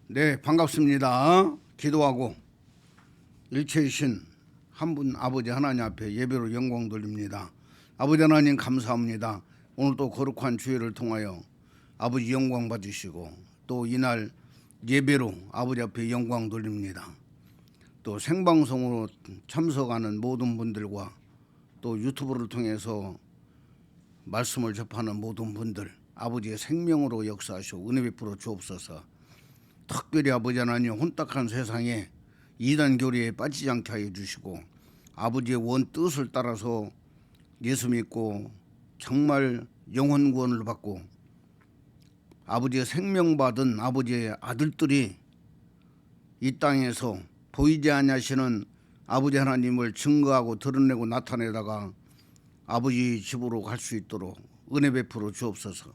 네, 반갑습니다. 기도하고 일체이신 한 분 아버지 하나님 앞에 예배로 영광 돌립니다. 아버지 하나님 감사합니다. 오늘 또 거룩한 주일을 통하여 아버지 영광 받으시고 또 이날 예배로 아버지 앞에 영광 돌립니다. 또 생방송으로 참석하는 모든 분들과 또 유튜브를 통해서 말씀을 접하는 모든 분들 아버지의 생명으로 역사하시고 은혜 베풀어 주옵소서. 특별히 아버지 하나님 혼탁한 세상에 이단 교리에 빠지지 않게 하여 주시고 아버지의 원 뜻을 따라서 예수 믿고 정말 영혼 구원을 받고 아버지의 생명 받은 아버지의 아들들이 이 땅에서 보이지 아니하시는 아버지 하나님을 증거하고 드러내고 나타내다가 아버지 집으로 갈 수 있도록 은혜 베풀어 주옵소서.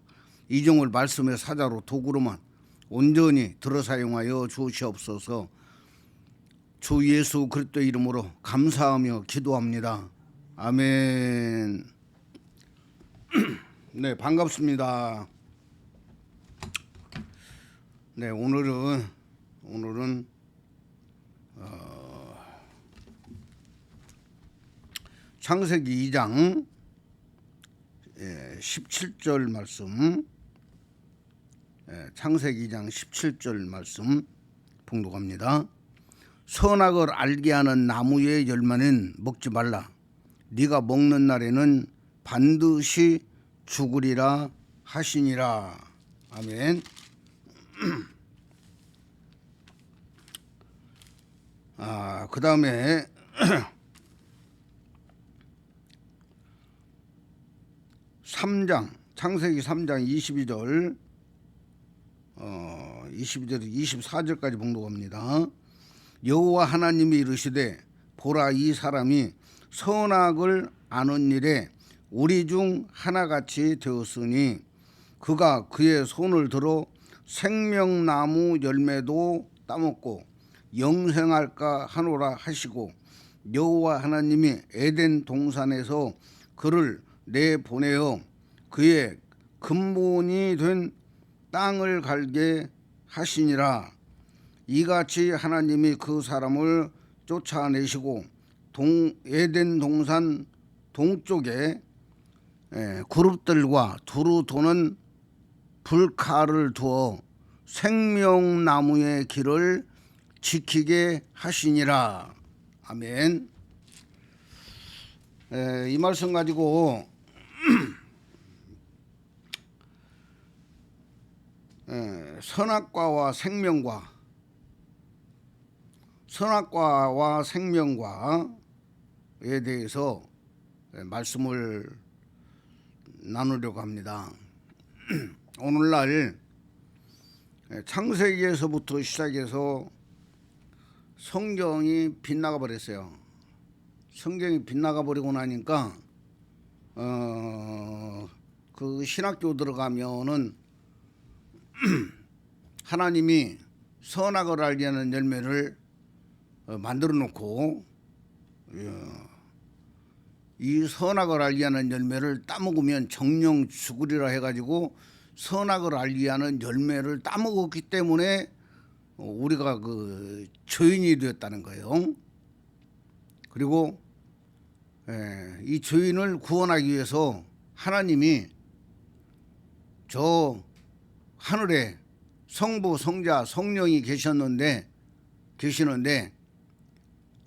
이종을 말씀의 사자로 도구로만 온전히 들어 사용하여 주시옵소서. 주 예수 그리스도 이름으로 감사하며 기도합니다. 아멘. 네, 반갑습니다. 네, 오늘은 창세기 2장 17절 말씀, 창세기 2장 17절 말씀 봉독합니다. 선악을 알게 하는 나무의 열매는 먹지 말라. 네가 먹는 날에는 반드시 죽으리라 하시니라. 아멘. 그 다음에 창세기 3장 22절 24절까지 봉독합니다. 여호와 하나님이 이르시되 보라, 이 사람이 선악을 아는 일에 우리 중 하나같이 되었으니 그가 그의 손을 들어 생명나무 열매도 따먹고 영생할까 하노라 하시고, 여호와 하나님이 에덴 동산에서 그를 내보내어 그의 근본이 된 땅을 갈게 하시니라. 이같이 하나님이 그 사람을 쫓아내시고 에덴 동산 동쪽에 그룹들과 두루 도는 불칼을 두어 생명나무의 길을 지키게 하시니라. 아멘. 이 말씀 가지고 선악과와 생명과에 대해서 말씀을 나누려고 합니다. 오늘날 창세기에서부터 시작해서 성경이 빗나가 버렸어요. 성경이 빗나가 버리고 나니까 그 신학교 들어가면은 하나님이 선악을 알게 하는 열매를 만들어 놓고 이 선악을 알게 하는 열매를 따먹으면 정령 죽으리라 해가지고 선악을 알게 하는 열매를 따먹었기 때문에 우리가 그 죄인이 되었다는 거예요. 그리고 이 죄인을 구원하기 위해서 하나님이 저 하늘에 성부, 성자, 성령이 계시는데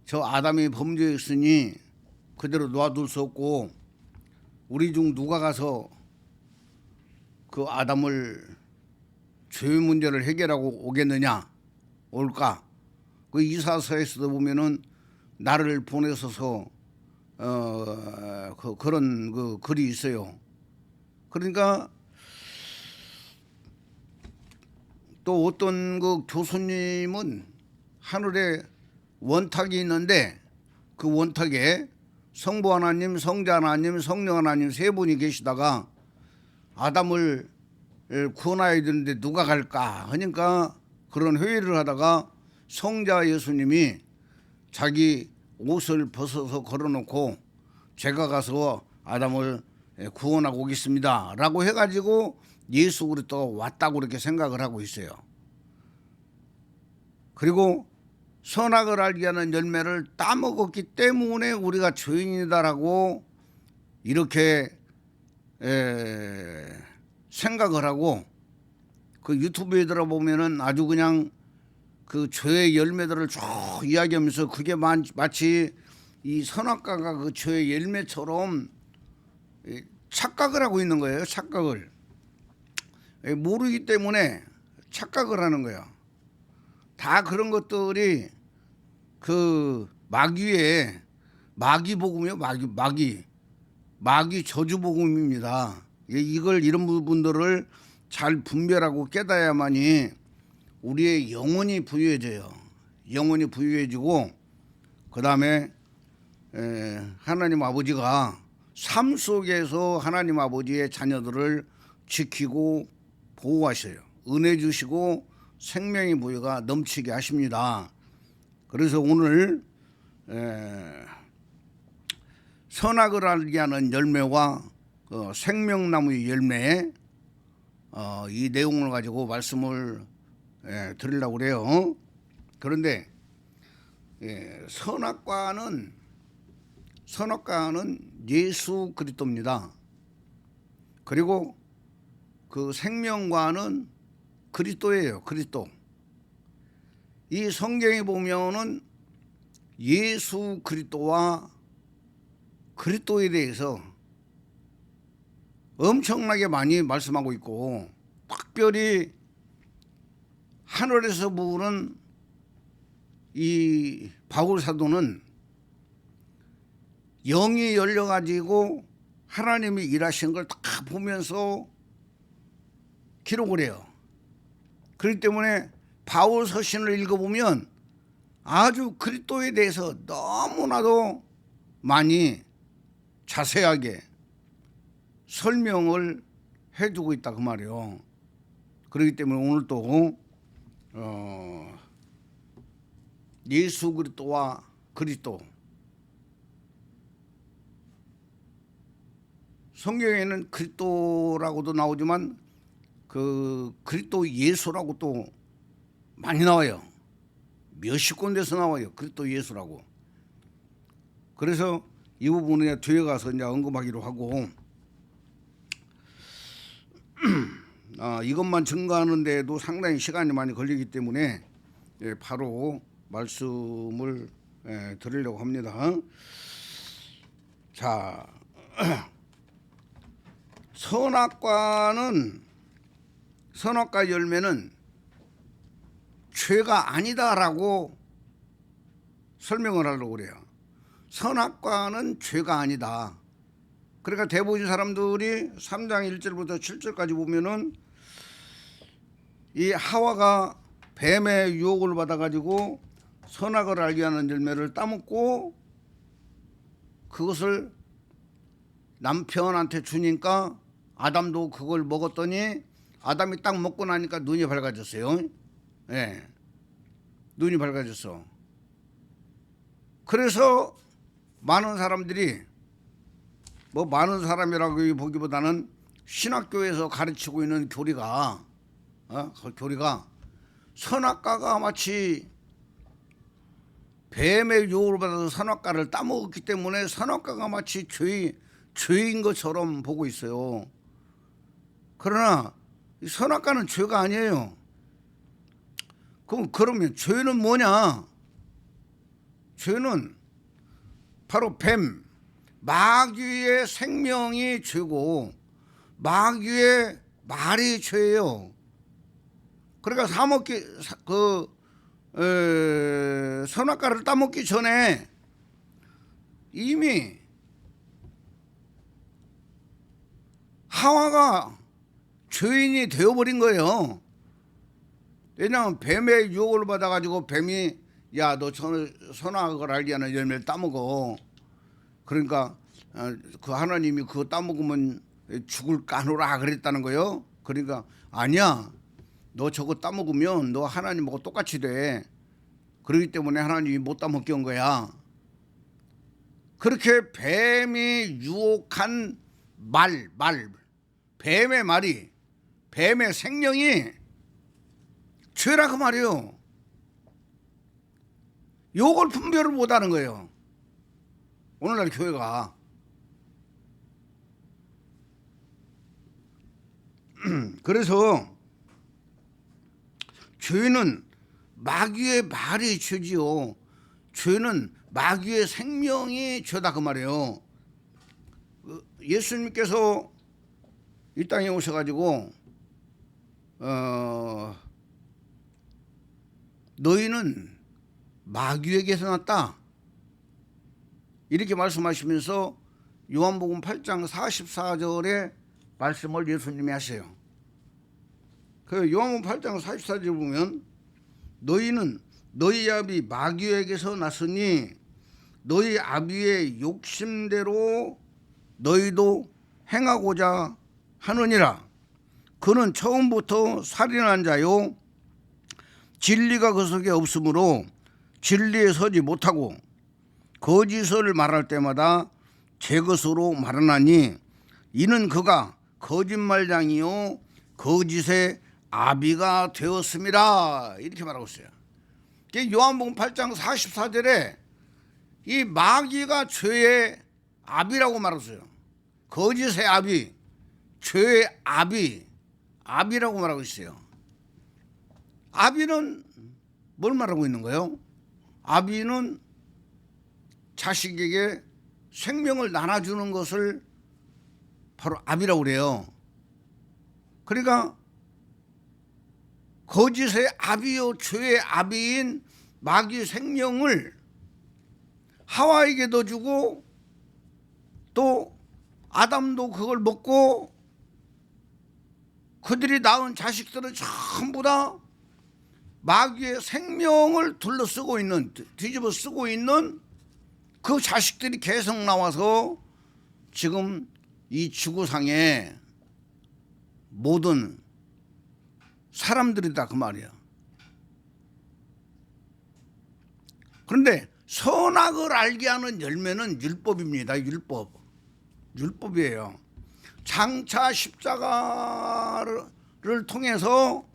저 아담이 범죄했으니 그대로 놔둘 수 없고 우리 중 누가 가서 그 아담을 죄 문제를 해결하고 오겠느냐, 올까? 그 이사서에서도 보면은 나를 보내셔서 그런 그 글이 있어요. 그러니까 또 어떤 그 교수님은 하늘에 원탁이 있는데 그 원탁에 성부 하나님, 성자 하나님, 성령 하나님 세 분이 계시다가 아담을 구원해야 되는데 누가 갈까 하니까 그런 회의를 하다가 성자 예수님이 자기 옷을 벗어서 걸어놓고 제가 가서 아담을 구원하고 오겠습니다 라고 해가지고 예수 그리스도가 왔다고 그렇게 생각을 하고 있어요. 그리고 선악을 알게 하는 열매를 따먹었기 때문에 우리가 죄인이다라고 이렇게 생각을 하고 그 유튜브에 들어보면은 아주 그냥 그 죄의 열매들을 쭉 이야기하면서 그게 마치 이 선악과가 그 죄의 열매처럼 착각을 하고 있는 거예요. 착각을 모르기 때문에 착각을 하는 거야. 다 그런 것들이 그 마귀의 마귀복음이요. 마귀 저주복음입니다. 이걸 이런 부분들을 잘 분별하고 깨달아야만이 우리의 영혼이 부유해져요. 영혼이 부유해지고 그 다음에 하나님 아버지가 삶 속에서 하나님 아버지의 자녀들을 지키고 보호하셔요. 은혜 주시고 생명의 부유가 넘치게 하십니다. 그래서 오늘 선악을 알게 하는 열매와 생명나무의 열매 이 내용을 가지고 말씀을 드리려고 그래요. 그런데 선악과는 예수 그리스도입니다. 그리고 그 생명과는 그리스도예요. 그리스도. 이 성경에 보면은 예수 그리스도와 그리스도에 대해서 엄청나게 많이 말씀하고 있고, 특별히 하늘에서 부르는 이 바울 사도는 영이 열려가지고 하나님이 일하신 걸 다 보면서 기록을 해요. 그렇기 때문에 바울 서신을 읽어보면 아주 그리스도에 대해서 너무나도 많이 자세하게 설명을 해주고 있다 그 말이에요. 그렇기 때문에 오늘 또 예수 그리스도와 그리스도, 성경에는 그리스도라고도 나오지만 그 그리스도 예수라고 또 많이 나와요. 몇십 군데서 나와요. 그리스도 예수라고. 그래서 이 부분에 뒤에 가서 이제 언급하기로 하고, 이것만 증거하는 데도 상당히 시간이 많이 걸리기 때문에 바로 말씀을 드리려고 합니다. 자, 선악과 열매는 죄가 아니다라고 설명을 하려고 그래요. 선악과는 죄가 아니다. 그러니까 대부분 사람들이 3장 1절부터 7절까지 보면은 이 하와가 뱀의 유혹을 받아가지고 선악을 알게 하는 열매를 따먹고 그것을 남편한테 주니까 아담도 그걸 먹었더니 아담이 딱 먹고 나니까 눈이 밝아졌어요. 눈이 밝아졌어. 그래서 많은 사람들이, 뭐 많은 사람이라고 보기보다는 신학교에서 가르치고 있는 교리가 선악과가 마치 뱀의 유혹을 받아서 선악과를 따먹었기 때문에 선악과가 마치 죄인 것처럼 보고 있어요. 그러나 선악과는 죄가 아니에요. 그러면 죄는 뭐냐? 죄는 바로 뱀, 마귀의 생명이 죄고 마귀의 말이 죄예요. 그러니까 선악과를 따먹기 전에 이미 하와가 죄인이 되어버린 거예요. 왜냐하면 뱀의 유혹을 받아가지고 뱀이 야, 너 선악을 알게 하는 열매를 따먹어. 그러니까 그 하나님이 그거 따먹으면 죽을 까노라 그랬다는 거예요. 그러니까 아니야, 너 저거 따먹으면 너 하나님하고 똑같이 돼. 그렇기 때문에 하나님이 못 따먹게 한 거야. 그렇게 뱀이 유혹한 뱀의 말이, 뱀의 생명이 죄라 그 말이에요. 요걸 분별을 못하는 거예요. 오늘날 교회가. 그래서 죄는 마귀의 말이 죄지요. 죄는 마귀의 생명이 죄다 그 말이에요. 예수님께서 이 땅에 오셔가지고 너희는 마귀에게서 났다 이렇게 말씀하시면서 요한복음 8장 44절에 말씀을 예수님이 하세요. 그 요한복음 8장 44절 보면 너희는 너희 아비 마귀에게서 났으니 너희 아비의 욕심대로 너희도 행하고자 하느니라. 그는 처음부터 살인한 자요 진리가 그 속에 없으므로 진리에 서지 못하고 거짓을 말할 때마다 제 것으로 말하나니 이는 그가 거짓말장이요 거짓의 아비가 되었습니다. 이렇게 말하고 있어요. 요한복음 8장 44절에 이 마귀가 죄의 아비라고 말했어요. 거짓의 아비, 죄의 아비라고 말하고 있어요. 아비는 뭘 말하고 있는 거예요? 아비는 자식에게 생명을 나눠주는 것을 바로 아비라고 그래요. 그러니까 거짓의 아비요 죄의 아비인 마귀 생명을 하와에게 더 주고 또 아담도 그걸 먹고 그들이 낳은 자식들은 전부 다 마귀의 생명을 둘러쓰고 있는, 뒤집어 쓰고 있는 그 자식들이 계속 나와서 지금 이 지구상의 모든 사람들이다 그 말이야. 그런데 선악을 알게 하는 열매는 율법입니다. 율법이에요. 장차 십자가를 통해서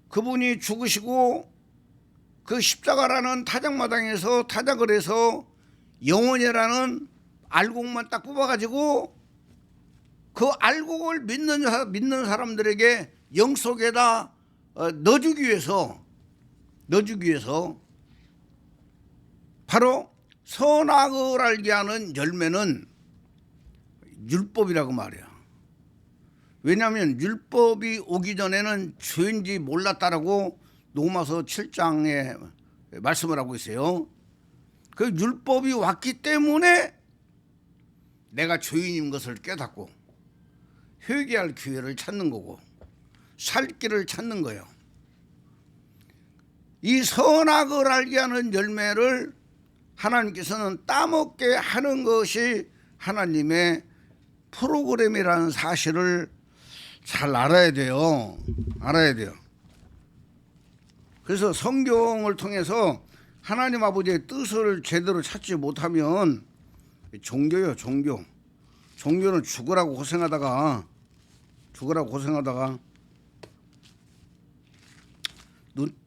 그분이 죽으시고 그 십자가라는 타작마당에서 타작을 해서 영원이라는 알곡만 딱 뽑아가지고 그 알곡을 믿는 사람들에게 영 속에다 넣어주기 위해서 바로 선악을 알게 하는 열매는 율법이라고 말이야. 왜냐하면 율법이 오기 전에는 죄인지 몰랐다라고 로마서 7장에 말씀을 하고 있어요. 그 율법이 왔기 때문에 내가 죄인인 것을 깨닫고 회개할 기회를 찾는 거고 살 길을 찾는 거예요. 이 선악을 알게 하는 열매를 하나님께서는 따먹게 하는 것이 하나님의 프로그램이라는 사실을 잘 알아야 돼요. 그래서 성경을 통해서 하나님 아버지의 뜻을 제대로 찾지 못하면 종교예요. 종교는 죽으라고 고생하다가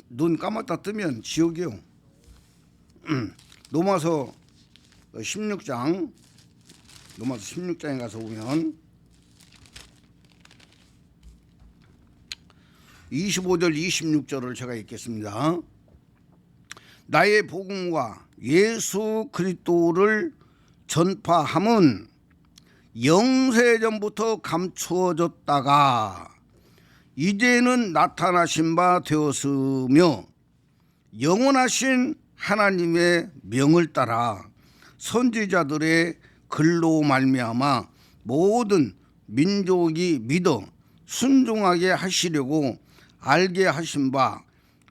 눈 감았다 뜨면 지옥이요. 로마서 16장에 가서 보면 25절 26절을 제가 읽겠습니다. 나의 복음과 예수 그리스도를 전파함은 영세전부터 감추어졌다가 이제는 나타나신 바 되었으며 영원하신 하나님의 명을 따라 선지자들의 글로 말미암아 모든 민족이 믿어 순종하게 하시려고 알게 하신 바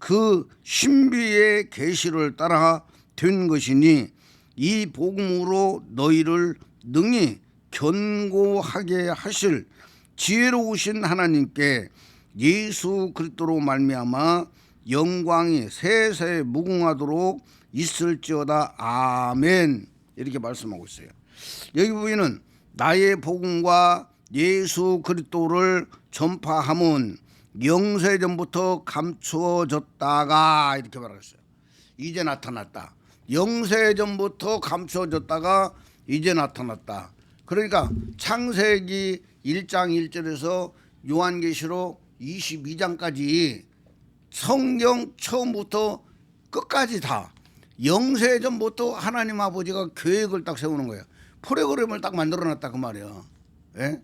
그 신비의 계시를 따라 된 것이니 이 복음으로 너희를 능히 견고하게 하실 지혜로우신 하나님께 예수 그리스도로 말미암아 영광이 세세 무궁하도록 있을지어다. 아멘. 이렇게 말씀하고 있어요. 여기 보이는 나의 복음과 예수 그리스도를 전파함은 영세전부터 감추어졌다가 이렇게 말했어요. 이제 나타났다. 영세전부터 감춰졌다가 이제 나타났다. 그러니까 창세기 1장 1절에서 요한계시록 22장까지 성경 처음부터 끝까지 다 영세전부터 하나님 아버지가 계획을 딱 세우는 거예요. 프로그램을 딱 만들어놨다 그 말이야. 예?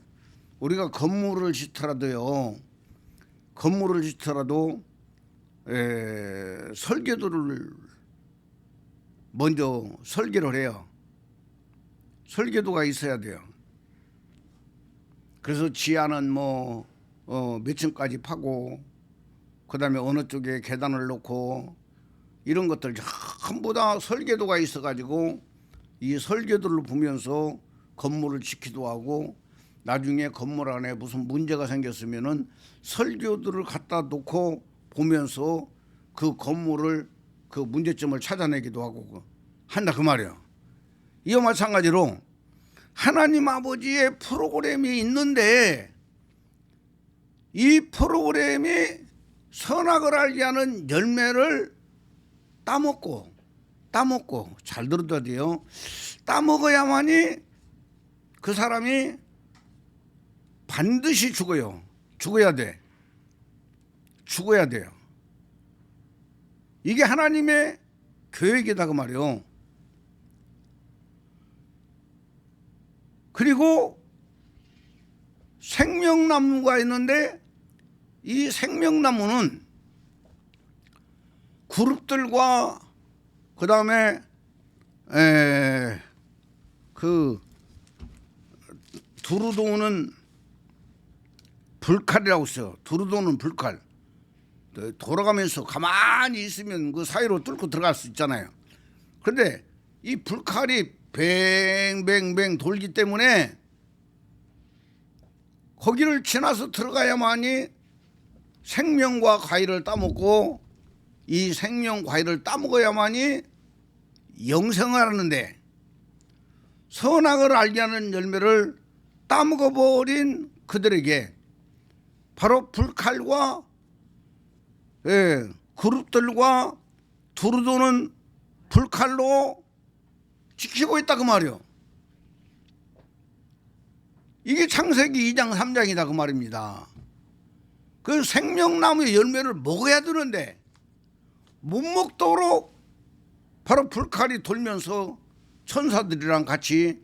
우리가 건물을 짓더라도요. 건물을 짓더라도 설계도를 먼저 설계를 해요. 설계도가 있어야 돼요. 그래서 지하는 몇 층까지 파고 그다음에 어느 쪽에 계단을 놓고 이런 것들 전부 다 설계도가 있어가지고 이 설계도를 보면서 건물을 짓기도 하고 나중에 건물 안에 무슨 문제가 생겼으면은 설계도를 갖다 놓고 보면서 그 건물을 그 문제점을 찾아내기도 하고 한다 그 말이에요. 이와 마찬가지로 하나님 아버지의 프로그램이 있는데 이 프로그램이 선악을 알게 하는 열매를 따먹고 잘 들어야 돼요. 따먹어야만이 그 사람이 반드시 죽어요. 죽어야 돼요. 이게 하나님의 계획이다 그 말이에요. 그리고 생명나무가 있는데 이 생명나무는 그룹들과 그 다음에 그 두루 도는 불칼이라고 써요. 두루 도는 불칼. 돌아가면서 가만히 있으면 그 사이로 뚫고 들어갈 수 있잖아요. 그런데 이 불칼이 뱅뱅뱅 돌기 때문에 거기를 지나서 들어가야만이 생명과 과일을 따먹고 이 생명 과일을 따먹어야만이 영생을 하는데 선악을 알게 하는 열매를 따먹어버린 그들에게 바로 불칼과 그룹들과 두루도는 불칼로 지키고 있다 그 말이요. 이게 창세기 2장 3장이다 그 말입니다. 그 생명나무의 열매를 먹어야 되는데 못 먹도록 바로 불칼이 돌면서 천사들이랑 같이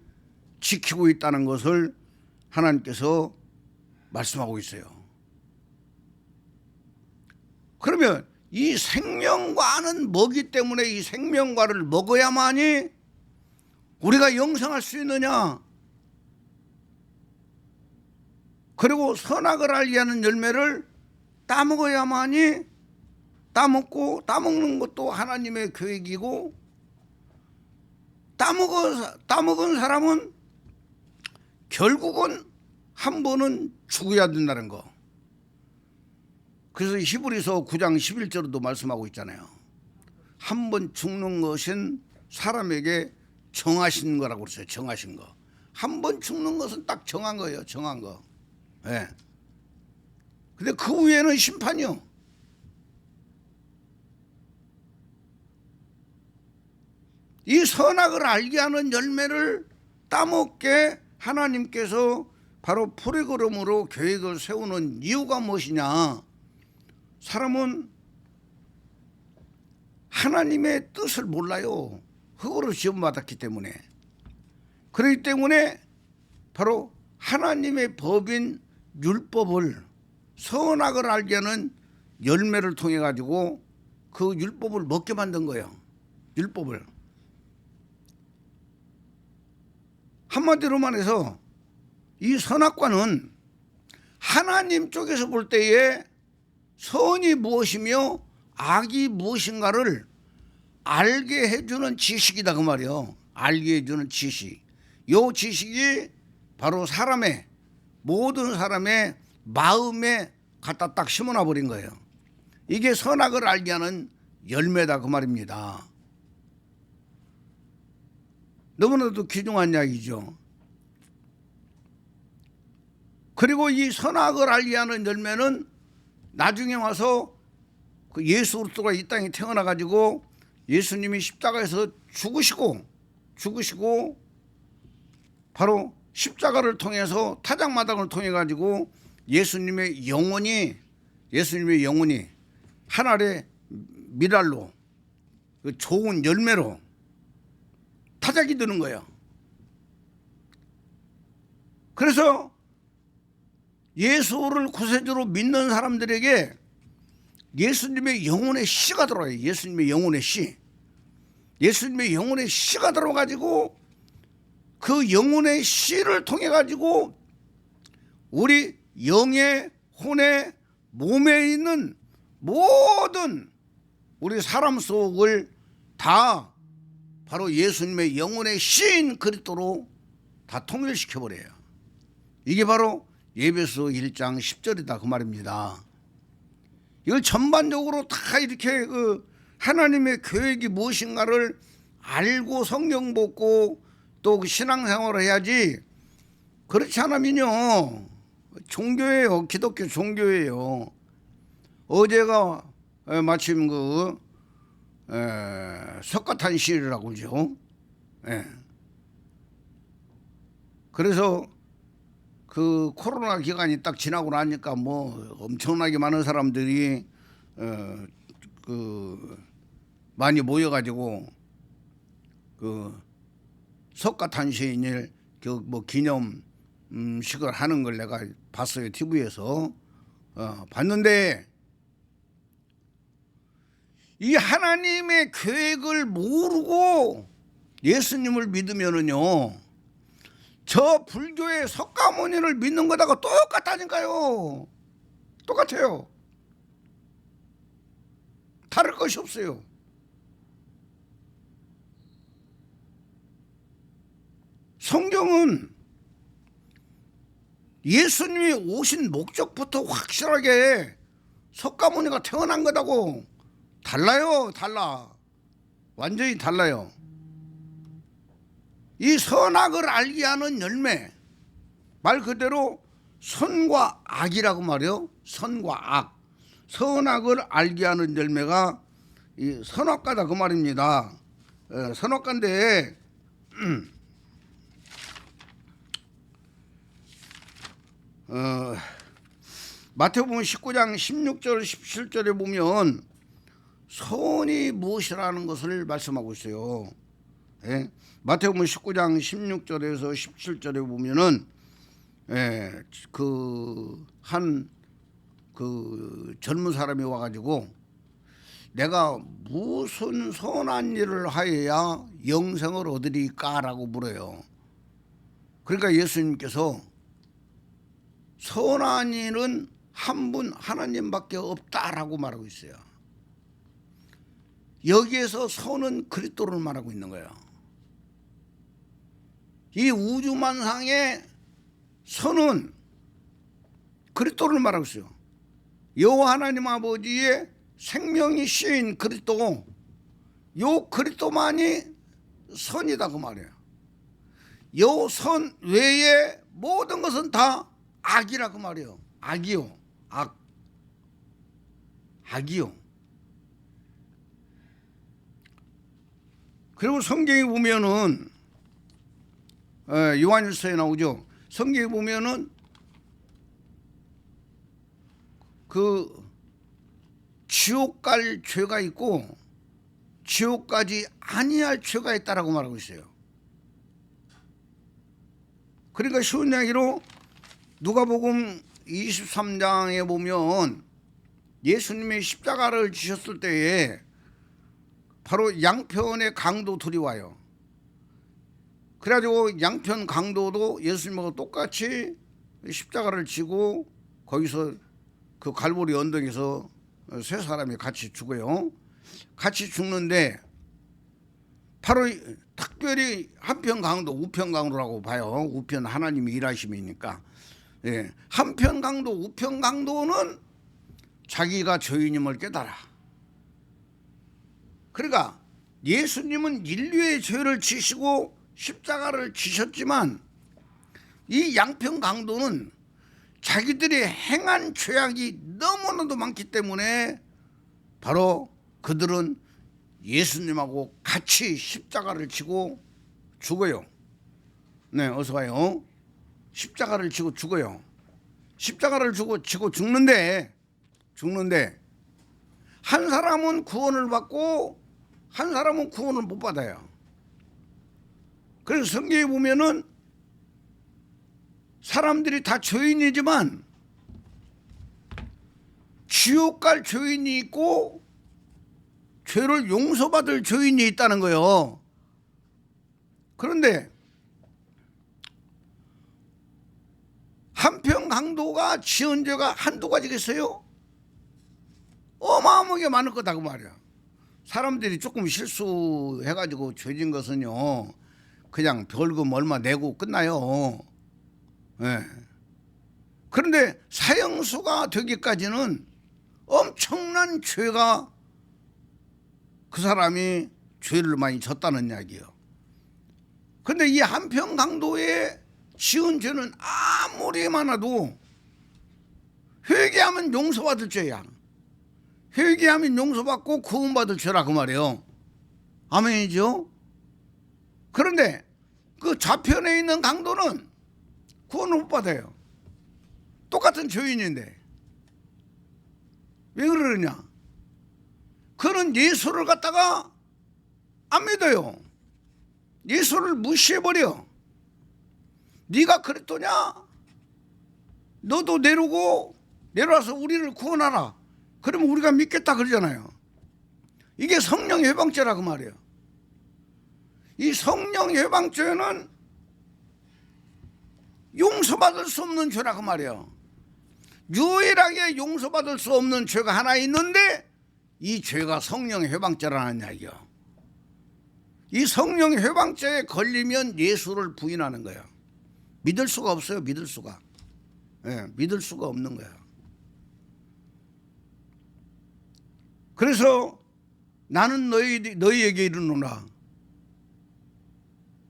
지키고 있다는 것을 하나님께서 말씀하고 있어요. 그러면 이 생명과는 뭐기 때문에 이 생명과를 먹어야만이 우리가 영생할 수 있느냐? 그리고 선악을 알게 하는 열매를 따먹어야만이 따먹는 것도 하나님의 계획이고 따먹은 사람은 결국은 한 번은 죽어야 된다는 거. 그래서 히브리서 9장 11절에도 말씀하고 있잖아요. 한 번 죽는 것은 사람에게 정하신 거라고 그랬어요. 정하신 거. 한 번 죽는 것은 딱 정한 거예요. 정한 거. 예. 근데 그 후에는 심판이요. 이 선악을 알게 하는 열매를 따먹게 하나님께서 바로 프로그램으로 계획을 세우는 이유가 무엇이냐? 사람은 하나님의 뜻을 몰라요. 흙으로 지음받았기 때문에. 그렇기 때문에 바로 하나님의 법인 율법을 선악을 알게 하는 열매를 통해 가지고 그 율법을 먹게 만든 거예요. 율법을. 한마디로 말해서 이 선악과는 하나님 쪽에서 볼 때에 선이 무엇이며 악이 무엇인가를 알게 해주는 지식이다 그 말이에요. 알게 해주는 지식. 이 지식이 바로 모든 사람의 마음에 갖다 딱 심어놔 버린 거예요. 이게 선악을 알게 하는 열매다 그 말입니다. 너무나도 귀중한 이야기죠. 그리고 이 선악을 알게 하는 열매는 나중에 와서 그 예수 그리스도가 이 땅에 태어나 가지고 예수님이 십자가에서 죽으시고 바로 십자가를 통해서 타작마당을 통해 가지고 예수님의 영혼이 하늘의 미랄로 그 좋은 열매로 타작이 드는 거예요. 그래서 예수를 구세주로 믿는 사람들에게 예수님의 영혼의 씨가 들어와요. 예수님의 영혼의 씨가 들어가지고 그 영혼의 씨를 통해 가지고 우리 영의 혼의 몸에 있는 모든 우리 사람 속을 다 바로 예수님의 영혼의 씨인 그리스도로 다 통일시켜 버려요. 이게 바로 에베소 1장 10절이다 그 말입니다. 이걸 전반적으로 다 이렇게 그 하나님의 계획이 무엇인가를 알고 성경 보고 또 그 신앙생활을 해야지. 그렇지 않으면요 종교예요. 기독교 종교예요. 어제가 마침 그 석가탄신일이라고 그러죠. 그래서 그 코로나 기간이 딱 지나고 나니까 뭐 엄청나게 많은 사람들이 그 많이 모여가지고 그 석가탄신일 그 뭐 기념식을 하는 걸 내가 봤어요. TV에서 봤는데 이 하나님의 계획을 모르고 예수님을 믿으면은요 저 불교의 석가모니를 믿는 거다가 똑같다니까요. 똑같아요. 다를 것이 없어요. 성경은 예수님이 오신 목적부터 확실하게 석가모니가 태어난 거다고 달라요. 완전히 달라요. 이 선악을 알게 하는 열매, 말 그대로 선과 악이라고 말이요. 선과 악, 선악을 알게 하는 열매가 이 선악과다 그 말입니다. 선악과인데 마태복음 19장 16절 17절에 보면 선이 무엇이라는 것을 말씀하고 있어요. 마태복음 19장 16절에서 17절에 보면은 그 젊은 사람이 와가지고 내가 무슨 선한 일을 하여야 영생을 얻으리까라고 물어요. 그러니까 예수님께서 선한 일은 한 분 하나님밖에 없다라고 말하고 있어요. 여기에서 선은 그리스도를 말하고 있는 거예요. 이 우주만상의 선은 그리스도를 말하고 있어요. 여호와 하나님 아버지의 생명이 씨인 그리스도, 요 그리스도만이 선이다 그 말이에요. 요 선 외에 모든 것은 다 악이라 그 말이에요. 악이요. 악이요. 그리고 성경에 보면은 요한일서에 나오죠. 성경에 보면은 그 지옥 갈 죄가 있고 지옥 가지 아니할 죄가 있다라고 말하고 있어요. 그러니까 쉬운 이야기로 누가복음 23장에 보면 예수님이 십자가를 지셨을 때에 바로 양편의 강도 둘이 와요. 그래가지고 양편 강도도 예수님하고 똑같이 십자가를 지고 거기서 그 갈보리 언덕에서 세 사람이 같이 죽어요. 같이 죽는데 바로 특별히 한편 강도, 우편 강도라고 봐요. 우편 하나님이 일하심이니까. 한편 강도, 우편 강도는 자기가 죄인임을 깨달아. 그러니까 예수님은 인류의 죄를 지시고 십자가를 지셨지만 이 양편 강도는 자기들이 행한 죄악이 너무나도 많기 때문에 바로 그들은 예수님하고 같이 십자가를 지고 죽어요. 네, 어서 와요. 십자가를 지고 죽어요. 십자가를 지고 죽는데 한 사람은 구원을 받고 한 사람은 구원을 못 받아요. 그래서 성경에 보면은 사람들이 다 죄인이지만 지옥 갈 죄인이 있고 죄를 용서받을 죄인이 있다는 거예요. 그런데 한평 강도가 지은 죄가 한두 가지겠어요? 어마어마하게 많을 거다 그 말이야. 사람들이 조금 실수해가지고 죄진 것은요 그냥 벌금 얼마 내고 끝나요. 네. 그런데 사형수가 되기까지는 엄청난 죄가 그 사람이 죄를 많이 졌다는 이야기예요. 그런데 이 한평 강도의 지은 죄는 아무리 많아도 회개하면 용서받을 죄야. 회개하면 용서받고 구원받을 죄라 그 말이에요. 아멘이죠? 그런데 그 좌편에 있는 강도는 구원을 못 받아요. 똑같은 죄인인데 왜 그러느냐? 그는 예수를 갖다가 안 믿어요. 예수를 무시해버려. 네가 그랬더냐? 너도 내려와서 우리를 구원하라. 그러면 우리가 믿겠다 그러잖아요. 이게 성령 해방죄라 그 말이에요. 이 성령 해방죄는 용서받을 수 없는 죄라 그 말이에요. 유일하게 용서받을 수 없는 죄가 하나 있는데 이 죄가 성령 해방죄라는 이야기예요. 이 성령 해방죄에 걸리면 예수를 부인하는 거예요. 믿을 수가 없어요. 믿을 수가. 예, 믿을 수가 없는 거예요. 그래서 나는 너희에게 이르노라.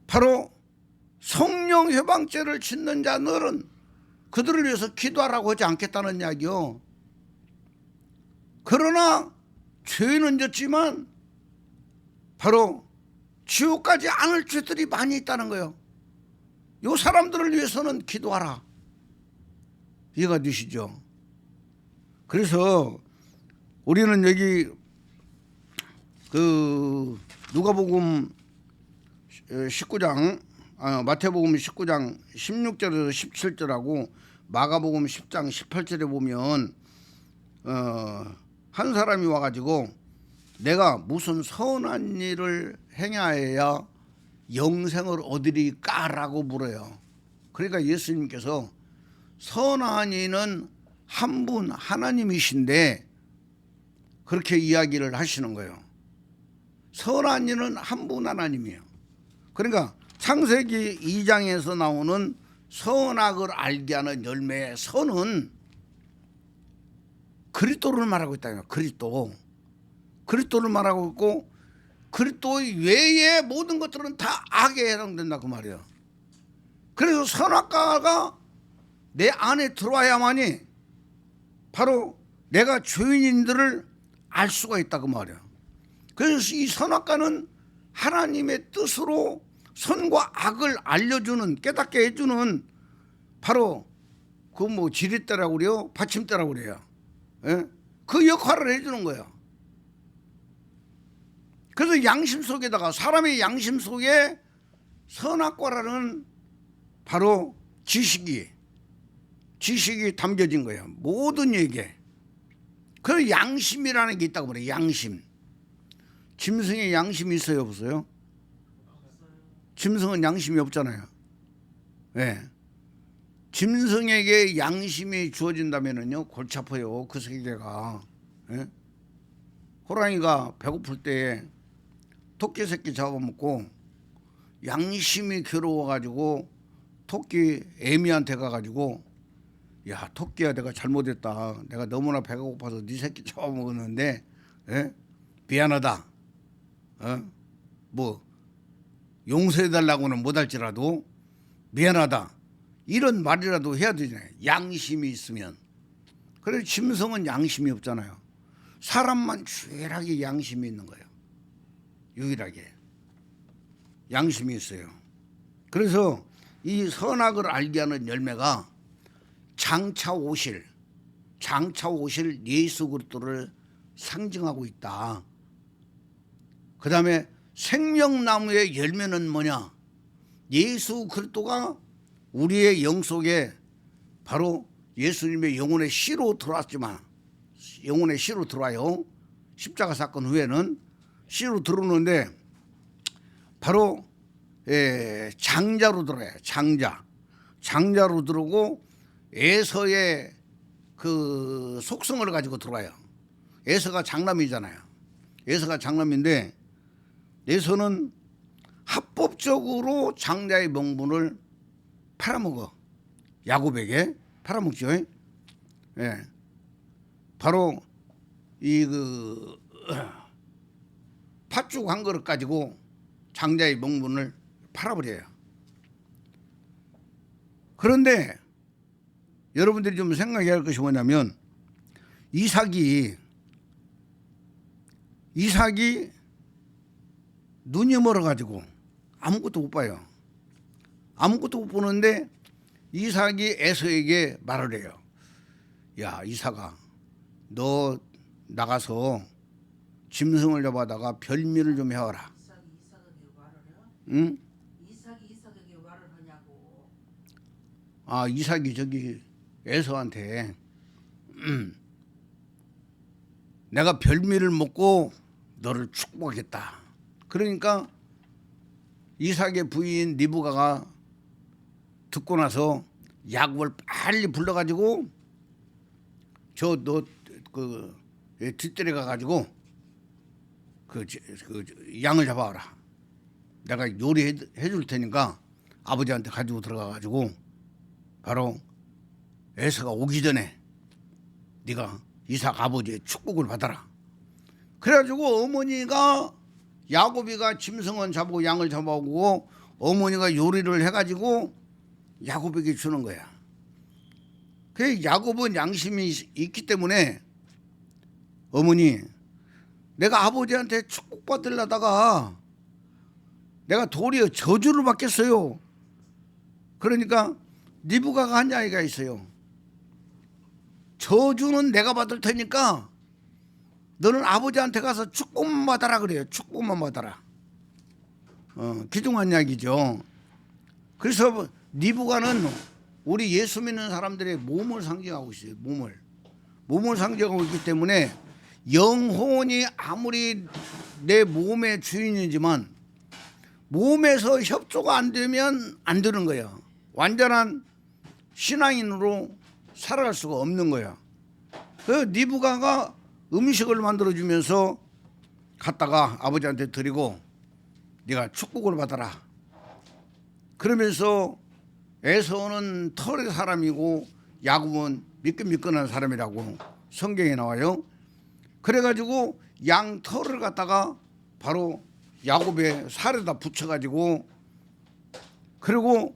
바로 성령 해방죄를 짓는 자들은 그들을 위해서 기도하라고 하지 않겠다는 이야기요. 그러나 죄는 졌지만 바로 지옥 가지 않을 죄들이 많이 있다는 거예요. 이 사람들을 위해서는 기도하라. 이해가 되시죠? 그래서 우리는 여기 그 누가복음 19장 마태복음 19장 16절에서 17절하고 마가복음 10장 18절에 보면 한 사람이 와가지고 내가 무슨 선한 일을 행하여야 영생을 얻으리까라고 물어요. 그러니까 예수님께서 선한 이는 한 분 하나님이신데 그렇게 이야기를 하시는 거예요. 선한 이는 한 분 하나님이에요. 그러니까 창세기 2장에서 나오는 선악을 알게 하는 열매의 선은 그리스도를 말하고 있다. 그리스도를 말하고 있고 그리스도 외의 모든 것들은 다 악에 해당된다 그 말이에요. 그래서 선악과가 내 안에 들어와야만이 바로 내가 죄인들을 알 수가 있다 그 말이에요. 그래서 이 선악과는 하나님의 뜻으로 선과 악을 알려주는 깨닫게 해주는 바로 그 뭐 지렛대라고 그래요, 받침대라고 그래요. 예? 그 역할을 해주는 거예요. 그래서 양심 속에다가 사람의 양심 속에 선악과라는 바로 지식이 담겨진 거예요. 모든 얘기에. 그래서 양심이라는 게 있다고 그래요. 양심. 짐승에 양심이 있어요, 없어요? 짐승은 양심이 없잖아요. 네. 짐승에게 양심이 주어진다면은요 골치 아파요. 그 세계가. 네? 호랑이가 배고플 때 토끼 새끼 잡아먹고 양심이 괴로워가지고 토끼 애미한테 가가지고 야 토끼야 내가 잘못했다. 내가 너무나 배가 고파서 네 새끼 잡아먹었는데 예? 미안하다. 뭐 용서해달라고는 못할지라도 미안하다. 이런 말이라도 해야 되잖아요. 양심이 있으면. 그래서 짐승은 양심이 없잖아요. 사람만 유일하게 양심이 있는 거예요. 유일하게 양심이 있어요. 그래서 이 선악을 알게 하는 열매가 장차 오실 예수 그리스도를 상징하고 있다. 그 다음에 생명나무의 열매는 뭐냐? 예수 그리스도가 우리의 영 속에 바로 예수님의 영혼의 씨로 들어왔지만, 영혼의 씨로 들어와요. 십자가 사건 후에는 씨로 들어오는데 바로 장자로 들어와요. 장자로 들어오고 에서의 그 속성을 가지고 들어와요. 에서가 장남이잖아요. 에서가 장남인데 에서는 합법적으로 장자의 명분을 팔아먹어. 야곱에게 팔아먹죠. 예. 바로 이 그 팥죽 한 그릇 가지고 장자의 명분을 팔아버려요. 그런데 여러분들이 좀 생각해야 할 것이 뭐냐면 이삭이 눈이 멀어가지고 아무것도 못 봐요. 아무것도 못 보는데 이삭이 에서에게 말을 해요. 야, 이삭아, 너 나가서 짐승을 잡아다가 별미를 좀 해와라. 이삭에게 말을 해요? 응? 이삭에게 말을 하냐고. 아, 이삭이 저기 에서한테 내가 별미를 먹고 너를 축복하겠다. 그러니까 이삭의 부인 리브가가 듣고 나서 야곱을 빨리 불러가지고 저 너 그 뒷뜰에 가가지고 그 양을 잡아와라. 내가 요리해 줄 테니까 아버지한테 가지고 들어가가지고 바로 에서가 오기 전에 네가 이삭 아버지의 축복을 받아라. 그래가지고 어머니가 야곱이가 짐승은 잡고 양을 잡아오고 어머니가 요리를 해가지고 야곱에게 주는 거야. 그 야곱은 양심이 있기 때문에 어머니, 내가 아버지한테 축복받으려다가 내가 도리어 저주를 받겠어요. 그러니까 리브가가 한 이야기가 있어요. 저주는 내가 받을 테니까 너는 아버지한테 가서 축복만 받아라 그래요. 축복만 받아라. 기중한 이야기죠. 그래서 리브가는 우리 예수 믿는 사람들의 몸을 상징하고 있어요. 몸을 상징하고 있기 때문에 영혼이 아무리 내 몸의 주인이지만 몸에서 협조가 안 되면 안 되는 거예요. 완전한 신앙인으로 살아갈 수가 없는 거예요. 그 리브가가 음식을 만들어주면서 갔다가 아버지한테 드리고 네가 축복을 받아라. 그러면서 에서는 털의 사람이고 야곱은 미끈미끈한 사람이라고 성경에 나와요. 그래가지고 양 털을 갖다가 바로 야곱의 살에다 붙여가지고 그리고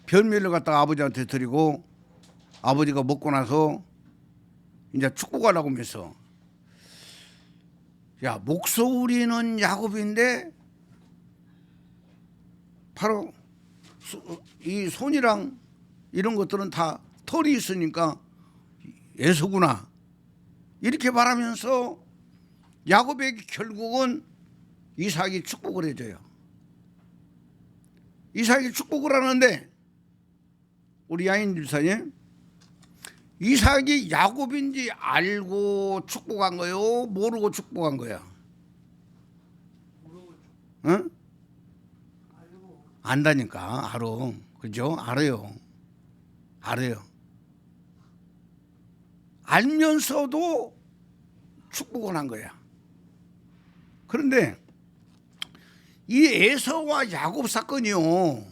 별미를 갖다가 아버지한테 드리고 아버지가 먹고 나서 이제 축복하라고 하면서 야, 목소리는 야곱인데 바로 이 손이랑 이런 것들은 다 털이 있으니까 에서구나 이렇게 말하면서 야곱에게 결국은 이삭이 축복을 해줘요. 이삭이 축복을 하는데 우리 야인 집사님, 이삭이 야곱인지 알고 축복한 거요? 모르고 축복한 거야? 응? 안다니까. 알아. 그죠? 알아요. 알면서도 축복을 한 거야. 그런데 이 에서와 야곱 사건이요,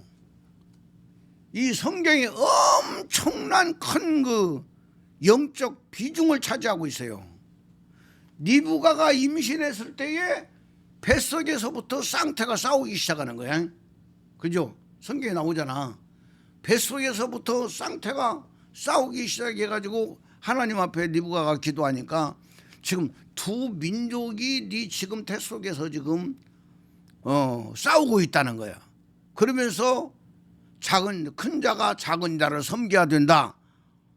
이 성경에 엄청난 큰 그 영적 비중을 차지하고 있어요. 리브가가 임신했을 때에 뱃속에서부터 쌍태가 싸우기 시작하는 거야. 그죠? 성경에 나오잖아. 뱃속에서부터 쌍태가 싸우기 시작해가지고 하나님 앞에 리브가가 기도하니까 지금 두 민족이 네 지금 뱃속에서 지금 싸우고 있다는 거야. 그러면서 큰 자가 작은 자를 섬겨야 된다,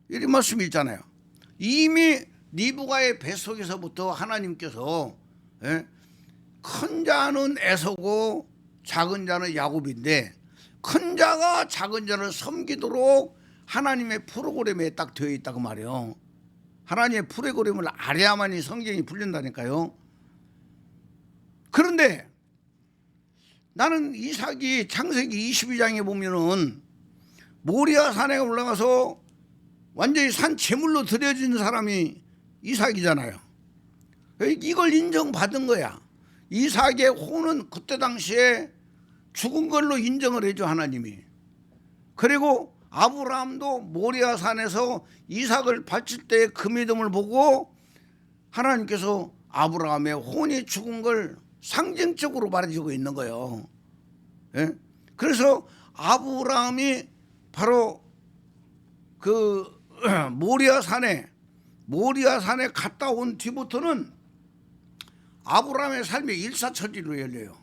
이런 말씀이 있잖아요. 이미 리브가의 뱃속에서부터 하나님께서, 예? 큰 자는 에서고 작은 자는 야곱인데 큰 자가 작은 자를 섬기도록 하나님의 프로그램에 딱 되어 있다고 말이에요. 하나님의 프로그램을 알아야만이 성경이 풀린다니까요. 그런데 나는 이삭이 창세기 22장에 보면은 모리아 산에 올라가서 완전히 산 제물로 드려진 사람이 이삭이잖아요. 이걸 인정받은 거야. 이삭의 혼은 그때 당시에 죽은 걸로 인정을 해줘, 하나님이. 그리고 아브라함도 모리아 산에서 이삭을 바칠 때의 그 믿음을 보고 하나님께서 아브라함의 혼이 죽은 걸 상징적으로 말해주고 있는 거예요. 예? 그래서 아브라함이 바로 그 모리아 산에 갔다 온 뒤부터는 아브라함의 삶이 일사천리로 열려요.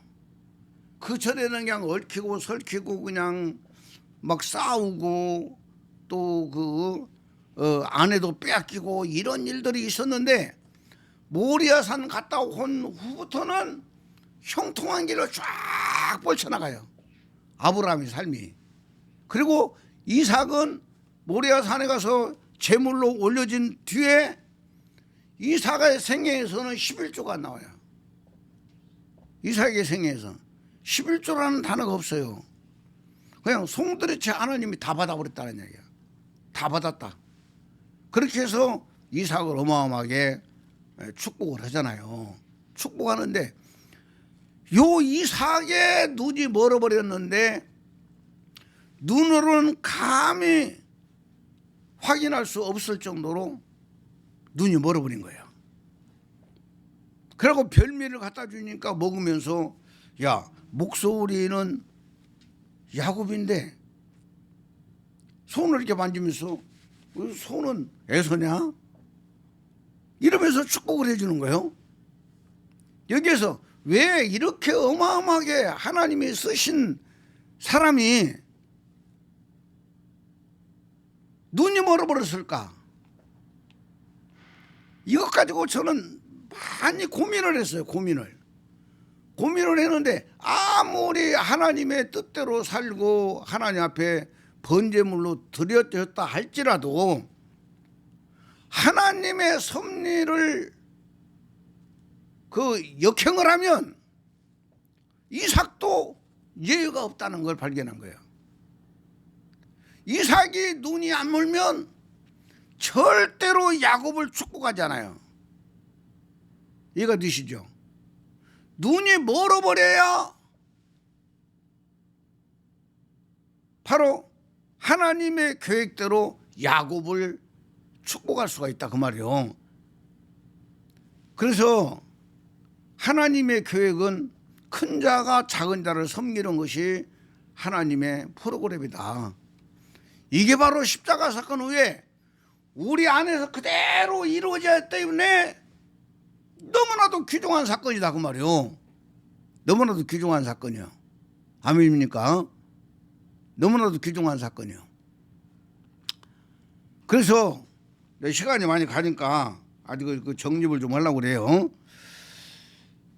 그 전에는 그냥 얽히고 설키고 그냥 막 싸우고 또 아내도 빼앗기고 이런 일들이 있었는데 모리아산 갔다 온 후부터는 형통한 길로 쫙 뻗쳐나가요, 아브라함의 삶이. 그리고 이삭은 모리아산에 가서 제물로 올려진 뒤에 이삭의 생애에서는 11조가 나와요. 이삭의 생애에서 11조라는 단어가 없어요. 그냥 송두리째 하나님이 다 받아버렸다는 얘기야. 다 받았다. 그렇게 해서 이삭을 어마어마하게 축복을 하잖아요. 축복하는데 요 이삭의 눈이 멀어버렸는데 눈으로는 감히 확인할 수 없을 정도로 눈이 멀어버린 거예요. 그리고 별미를 갖다 주니까 먹으면서, 야, 목소리는 야곱인데 손을 이렇게 만지면서 손은 에서냐? 이러면서 축복을 해주는 거예요. 여기에서 왜 이렇게 어마어마하게 하나님이 쓰신 사람이 눈이 멀어버렸을까? 이것 가지고 저는 많이 고민을 했어요. 고민을 했는데 아무리 하나님의 뜻대로 살고 하나님 앞에 번제물로 드렸다 할지라도 하나님의 섭리를 역행을 하면 이삭도 예외가 없다는 걸 발견한 거예요. 이삭이 눈이 안 멀면 절대로 야곱을 축복하지 않아요. 이해가 되시죠? 눈이 멀어버려야 바로 하나님의 계획대로 야곱을 축복할 수가 있다, 그 말이요. 그래서 하나님의 계획은 큰 자가 작은 자를 섬기는 것이 하나님의 프로그램이다. 이게 바로 십자가 사건 후에 우리 안에서 그대로 이루어졌기 때문에 너무나도 귀중한 사건이다, 그 말이요. 너무나도 귀중한 사건이요. 아멘입니까? 너무나도 귀중한 사건이요. 그래서 시간이 많이 가니까 아직 정립을 좀 하려고 그래요.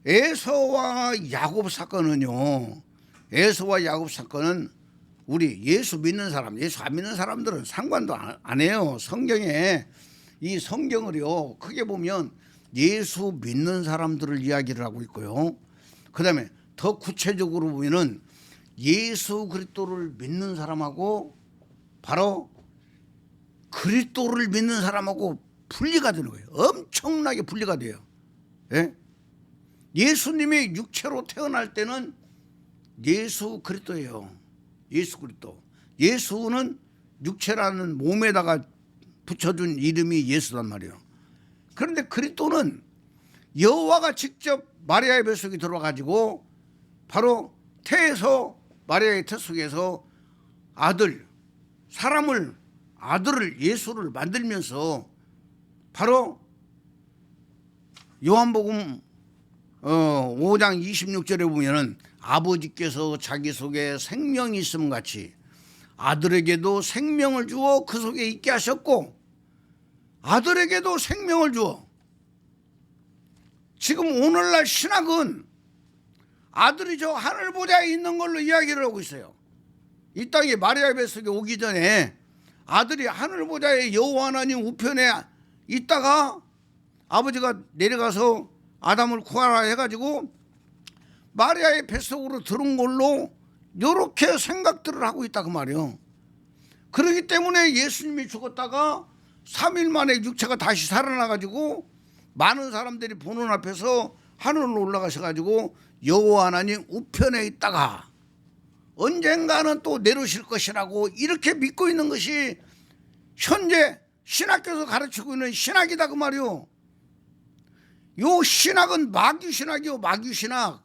에서와 야곱 사건은요, 에서와 야곱 사건은 우리 예수 믿는 사람, 예수 안 믿는 사람들은 상관도 안 해요. 성경에, 이 성경을요 크게 보면 예수 믿는 사람들을 이야기를 하고 있고요, 그 다음에 더 구체적으로 보면은 예수 그리스도를 믿는 사람하고 바로 그리스도를 믿는 사람하고 분리가 되는 거예요. 엄청나게 분리가 돼요. 예? 예수님이 육체로 태어날 때는 예수 그리스도예요. 예수 그리스도. 예수는 육체라는 몸에다가 붙여준 이름이 예수란 말이에요. 그런데 그리스도는 여호와가 직접 마리아의 뱃속에 들어가지고 바로 태에서 마리아의 태 속에서 아들을 예수를 만들면서 바로 요한복음 5장 26절에 보면은 아버지께서 자기 속에 생명이 있음 같이 아들에게도 생명을 주어 그 속에 있게 하셨고 아들에게도 생명을 주어 지금 오늘날 신학은 아들이 저 하늘 보좌에 있는 걸로 이야기를 하고 있어요. 이 땅에 마리아 뱃속에 오기 전에 아들이 하늘 보좌에 여호와 하나님 우편에 있다가 아버지가 내려가서 아담을 구하라 해가지고 마리아의 뱃속으로 들은 걸로 이렇게 생각들을 하고 있다 그 말이에요. 그렇기 때문에 예수님이 죽었다가 3일 만에 육체가 다시 살아나가지고 많은 사람들이 보는 앞에서 하늘로 올라가셔가지고 여호와 하나님 우편에 있다가 언젠가는 또 내려오실 것이라고 이렇게 믿고 있는 것이 현재 신학교에서 가르치고 있는 신학이다 그 말이요. 요 신학은 마귀신학이요. 마귀신학.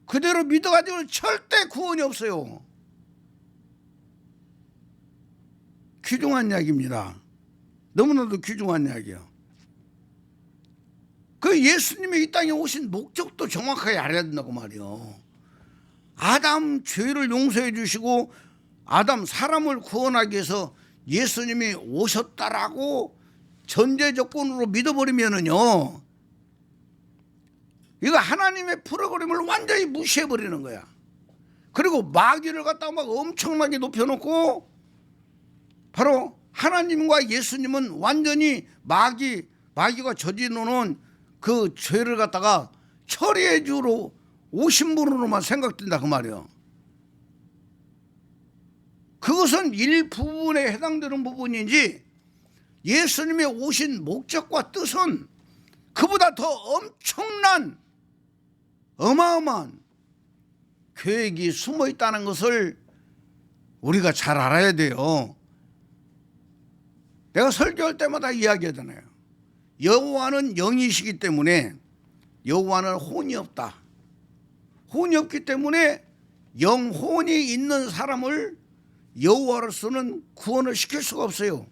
그대로 믿어가지고 절대 구원이 없어요. 귀중한 이야기입니다. 너무나도 귀중한 이야기예요. 그 예수님이 이 땅에 오신 목적도 정확하게 알아야 된다고 말이요. 아담 죄를 용서해 주시고 아담 사람을 구원하기 위해서 예수님이 오셨다라고 전제 조건으로 믿어버리면은요, 이거 하나님의 프로그램을 완전히 무시해버리는 거야. 그리고 마귀를 갖다가 막 엄청나게 높여놓고 바로 하나님과 예수님은 완전히 마귀가 저지르는 그 죄를 갖다가 처리해 주러 오신 분으로만 생각된다 그 말이에요. 그것은 일부분에 해당되는 부분이지 예수님의 오신 목적과 뜻은 그보다 더 엄청난 어마어마한 계획이 숨어 있다는 것을 우리가 잘 알아야 돼요. 내가 설교할 때마다 이야기하잖아요. 여호와는 영이시기 때문에 여호와는 혼이 없다. 혼이 없기 때문에 영혼이 있는 사람을 여호와로서는 구원을 시킬 수가 없어요.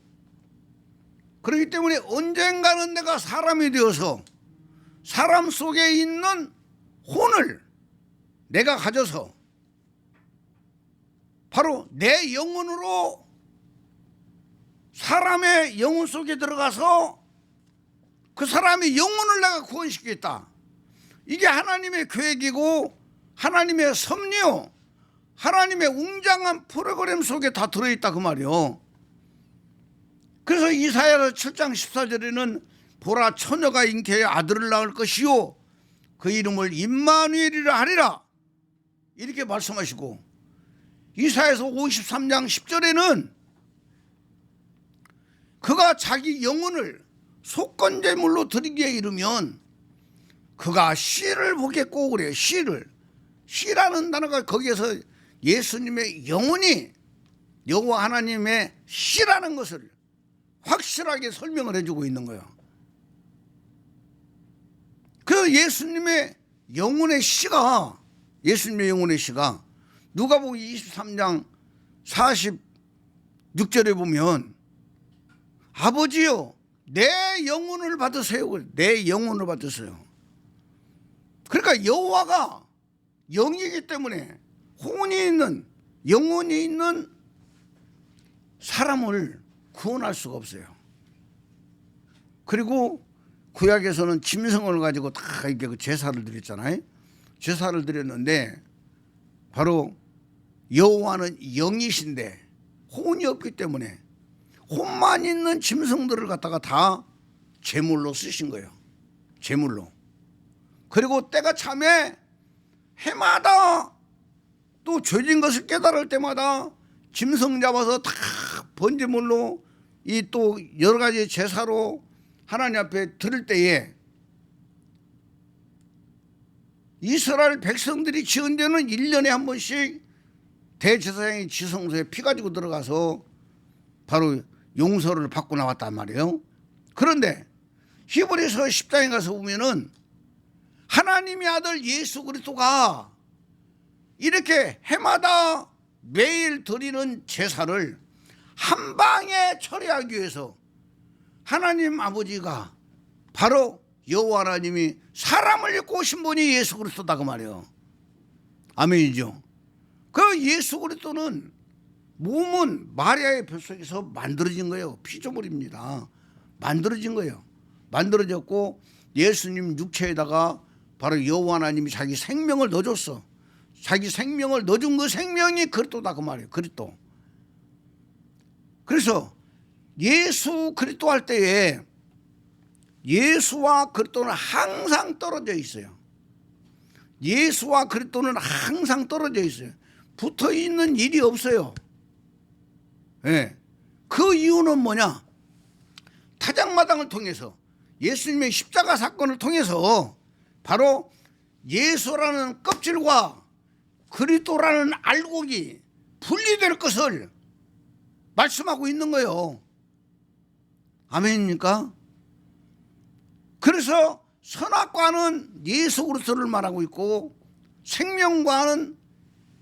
그렇기 때문에 언젠가는 내가 사람이 되어서 사람 속에 있는 혼을 내가 가져서 바로 내 영혼으로 사람의 영혼 속에 들어가서 그 사람의 영혼을 내가 구원시키겠다. 이게 하나님의 계획이고 하나님의 섭리요, 하나님의 웅장한 프로그램 속에 다 들어있다 그 말이요. 그래서 이사야서 7장 14절에는 보라 처녀가 잉태해 아들을 낳을 것이요 그 이름을 임마누엘이라 하리라 이렇게 말씀하시고, 이사야서 53장 10절에는 그가 자기 영혼을 속건제물로 드리기에 이르면 그가 씨를 보겠고 그래요. 씨라는 단어가 거기에서 예수님의 영혼이 여호와 하나님의 씨라는 것을 확실하게 설명을 해주고 있는 거예요. 그 예수님의 영혼의 씨가 누가복음 23장 46절에 보면 아버지요 내 영혼을 받으세요. 내 영혼을 받으세요. 그러니까 여호와가 영이기 때문에 혼이 있는 영혼이 있는 사람을 구원할 수가 없어요. 그리고 구약에서는 짐승을 가지고 다 이렇게 그 제사를 드렸잖아요. 제사를 드렸는데 바로 여호와는 영이신데 혼이 없기 때문에 혼만 있는 짐승들을 갖다가 다 제물로 쓰신 거예요. 제물로. 그리고 때가 참에 해마다 또 죄진 것을 깨달을 때마다 짐승 잡아서 다 번제물로 이 또 여러 가지 제사로 하나님 앞에 드릴 때에 이스라엘 백성들이 지은 데는 1년에 한 번씩 대제사장이 지성소에 피 가지고 들어가서 바로 용서를 받고 나왔단 말이에요. 그런데 히브리서 10장에 가서 보면은 하나님의 아들 예수 그리스도가 이렇게 해마다 매일 드리는 제사를 한 방에 처리하기 위해서 하나님 아버지가 바로 여호와 하나님이 사람을 입고 오신 분이 예수 그리스도다 그 말이에요. 아멘이죠. 그 예수 그리스도는 몸은 마리아의 뱃속에서 만들어진 거예요. 피조물입니다. 만들어진 거예요. 만들어졌고 예수님 육체에다가 바로 여호와 하나님이 자기 생명을 넣어줬어. 자기 생명을 넣어준 그 생명이 그리스도다 그 말이에요. 그리스도. 그래서 예수 그리스도 할 때에 예수와 그리스도는 항상 떨어져 있어요. 예수와 그리스도는 항상 떨어져 있어요. 붙어 있는 일이 없어요. 예. 그 이유는 뭐냐? 타작마당을 통해서 예수님의 십자가 사건을 통해서 바로 예수라는 껍질과 그리스도라는 알곡이 분리될 것을 말씀하고 있는 거예요. 아멘입니까? 그래서 선악과는 예수 그리스도를 말하고 있고 생명과는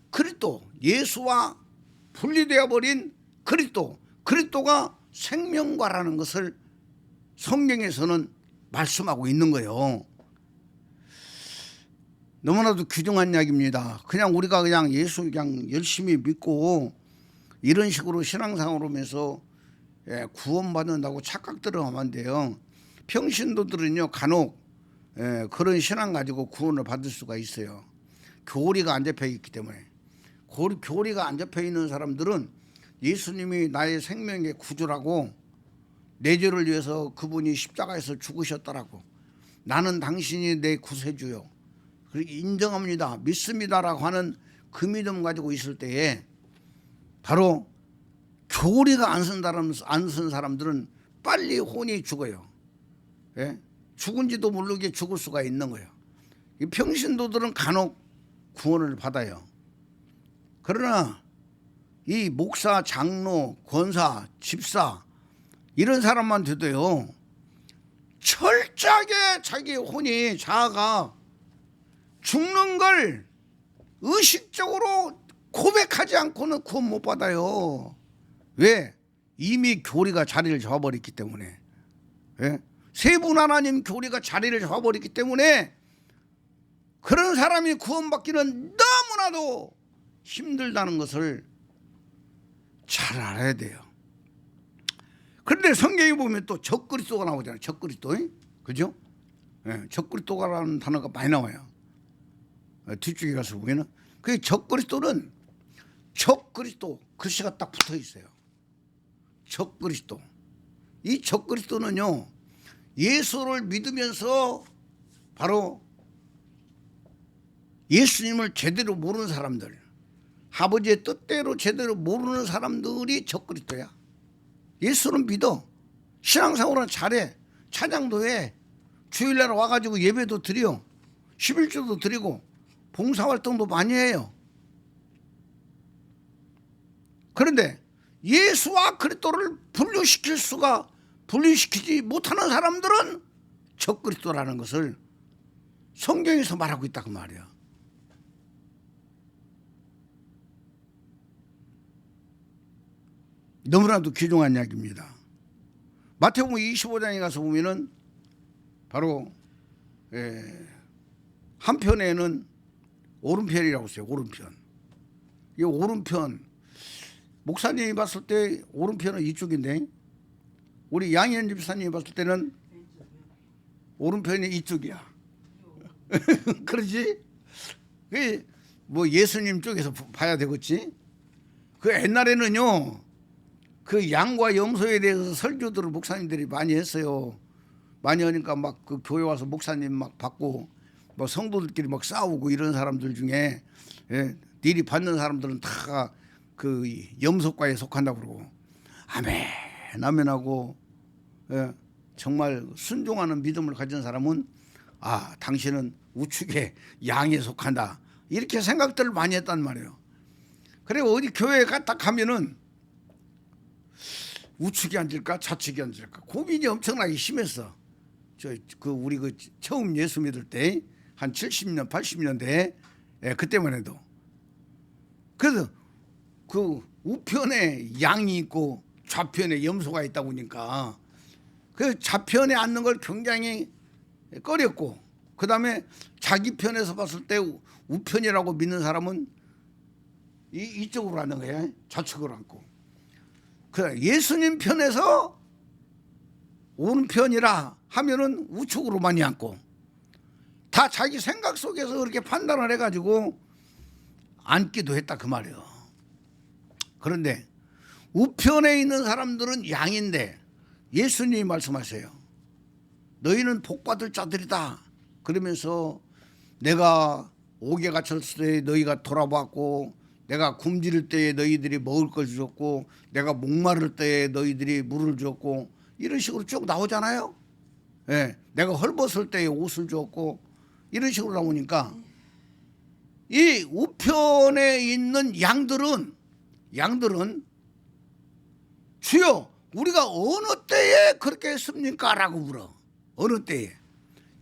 그리스도, 예수와 분리되어 버린 그리스도가 생명과라는 것을 성경에서는 말씀하고 있는 거예요. 너무나도 귀중한 이야기입니다. 그냥 우리가 그냥 예수 그냥 열심히 믿고 이런 식으로 신앙생활을 하면서 구원받는다고 착각들을 하면 안 돼요. 평신도들은요 간혹 그런 신앙 가지고 구원을 받을 수가 있어요. 교리가 안 잡혀 있기 때문에. 교리가 안 잡혀 있는 사람들은 예수님이 나의 생명의 구주라고 내 죄를 위해서 그분이 십자가에서 죽으셨다라고 나는 당신이 내 구세주요 그렇게 인정합니다 믿습니다라고 하는 그 믿음 가지고 있을 때에 바로 교리가 안 쓴 사람들은 빨리 혼이 죽어요. 예? 죽은지도 모르게 죽을 수가 있는 거예요. 이 평신도들은 간혹 구원을 받아요. 그러나 이 목사, 장로, 권사, 집사 이런 사람만 돼도요 철저하게 자기 혼이 자아가 죽는 걸 의식적으로 고백하지 않고는 구원 못 받아요. 왜? 이미 교리가 자리를 잡아버렸기 때문에. 예? 세분 하나님 교리가 자리를 잡아버렸기 때문에 그런 사람이 구원받기는 너무나도 힘들다는 것을 잘 알아야 돼요. 그런데 성경에 보면 또 적그리스도가 나오잖아요. 적그리스도. 그죠? 예, 적그리스도라는 단어가 많이 나와요. 뒤쪽에 가서 보면은 그 적그리스도는 적그리스도 글씨가 딱 붙어 있어요. 적그리스도. 이 적그리스도는요 예수를 믿으면서 바로 예수님을 제대로 모르는 사람들, 아버지의 뜻대로 제대로 모르는 사람들이 적그리스도야. 예수는 믿어. 신앙생활은 잘해. 찬양도 해. 주일날 와가지고 예배도 드려. 11조도 드리고 봉사활동도 많이 해요. 그런데 예수와 그리스도를 분리시키지 못하는 사람들은 적그리스도라는 것을 성경에서 말하고 있다 그 말이야. 너무나도 귀중한 이야기입니다. 마태복음 25장에 가서 보면은 바로 한편에는 오른편이라고 써요. 오른편. 이 오른편 목사님이 봤을 때 오른편은 이쪽인데 우리 양현 집사님이 봤을 때는 오른편이 이쪽이야. 그렇지? 그 뭐 예수님 쪽에서 봐야 되겠지? 그 옛날에는요 그 양과 염소에 대해서 설교들을 목사님들이 많이 했어요. 많이 하니까 막 그 교회 와서 목사님 막 받고 뭐 성도들끼리 막 싸우고 이런 사람들 중에 니리 받는 사람들은 다 그 염소과에 속한다고 그러고 아멘 아멘하고 정말 순종하는 믿음을 가진 사람은 아 당신은 우측의 양에 속한다 이렇게 생각들을 많이 했단 말이에요. 그래 어디 교회에 딱 가면은 우측에 앉을까 좌측에 앉을까 고민이 엄청나게 심했어. 우리 처음 예수 믿을 때 한 70년 80년대 그때만 해도. 그래서 그 우편에 양이 있고 좌편에 염소가 있다 보니까 그 좌편에 앉는 걸 굉장히 꺼렸고 그 다음에 자기 편에서 봤을 때 우편이라고 믿는 사람은 이쪽으로 앉는 거예요. 좌측으로 앉고. 그 예수님 편에서 오른편이라 하면은 우측으로 많이 앉고, 다 자기 생각 속에서 그렇게 판단을 해가지고 앉기도 했다 그 말이에요. 그런데 우편에 있는 사람들은 양인데 예수님이 말씀하세요. 너희는 복받을 자들이다. 그러면서 내가 옥에 갇혔을 때 너희가 돌아봤고, 내가 굶주릴 때에 너희들이 먹을 걸 주었고, 내가 목마를 때에 너희들이 물을 주었고, 이런 식으로 쭉 나오잖아요. 예, 내가 헐벗을 때에 옷을 주었고, 이런 식으로 나오니까 이 우편에 있는 양들은 주여 우리가 어느 때에 그렇게 했습니까? 라고 물어. 어느 때에.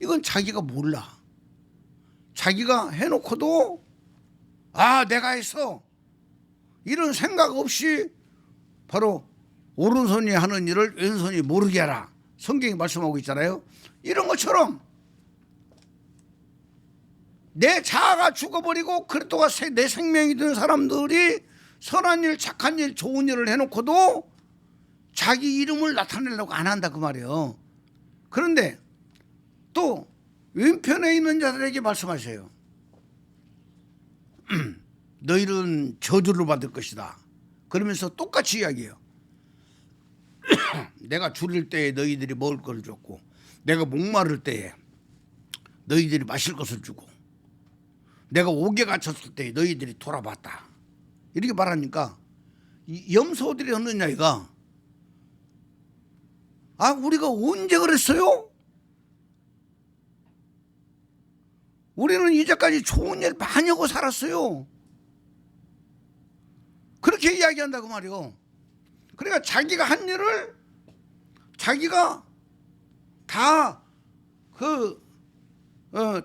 이건 자기가 몰라. 자기가 해놓고도 내가 했어, 이런 생각 없이 바로 오른손이 하는 일을 왼손이 모르게 하라, 성경이 말씀하고 있잖아요. 이런 것처럼 내 자아가 죽어버리고 그리스도가 내 생명이 된 사람들이 선한 일, 착한 일, 좋은 일을 해놓고도 자기 이름을 나타내려고 안 한다 그 말이에요. 그런데 또 왼편에 있는 자들에게 말씀하세요. 너희는 저주를 받을 것이다. 그러면서 똑같이 이야기해요. 내가 줄일 때에 너희들이 먹을 것을 줬고, 내가 목마를 때에 너희들이 마실 것을 주고, 내가 옥에 갇혔을 때에 너희들이 돌아봤다. 이렇게 말하니까 이 염소들이 하는 이야기가, 우리가 언제 그랬어요? 우리는 이제까지 좋은 일 많이 하고 살았어요. 그렇게 이야기한다고 말이요. 그러니까 자기가 한 일을 자기가 다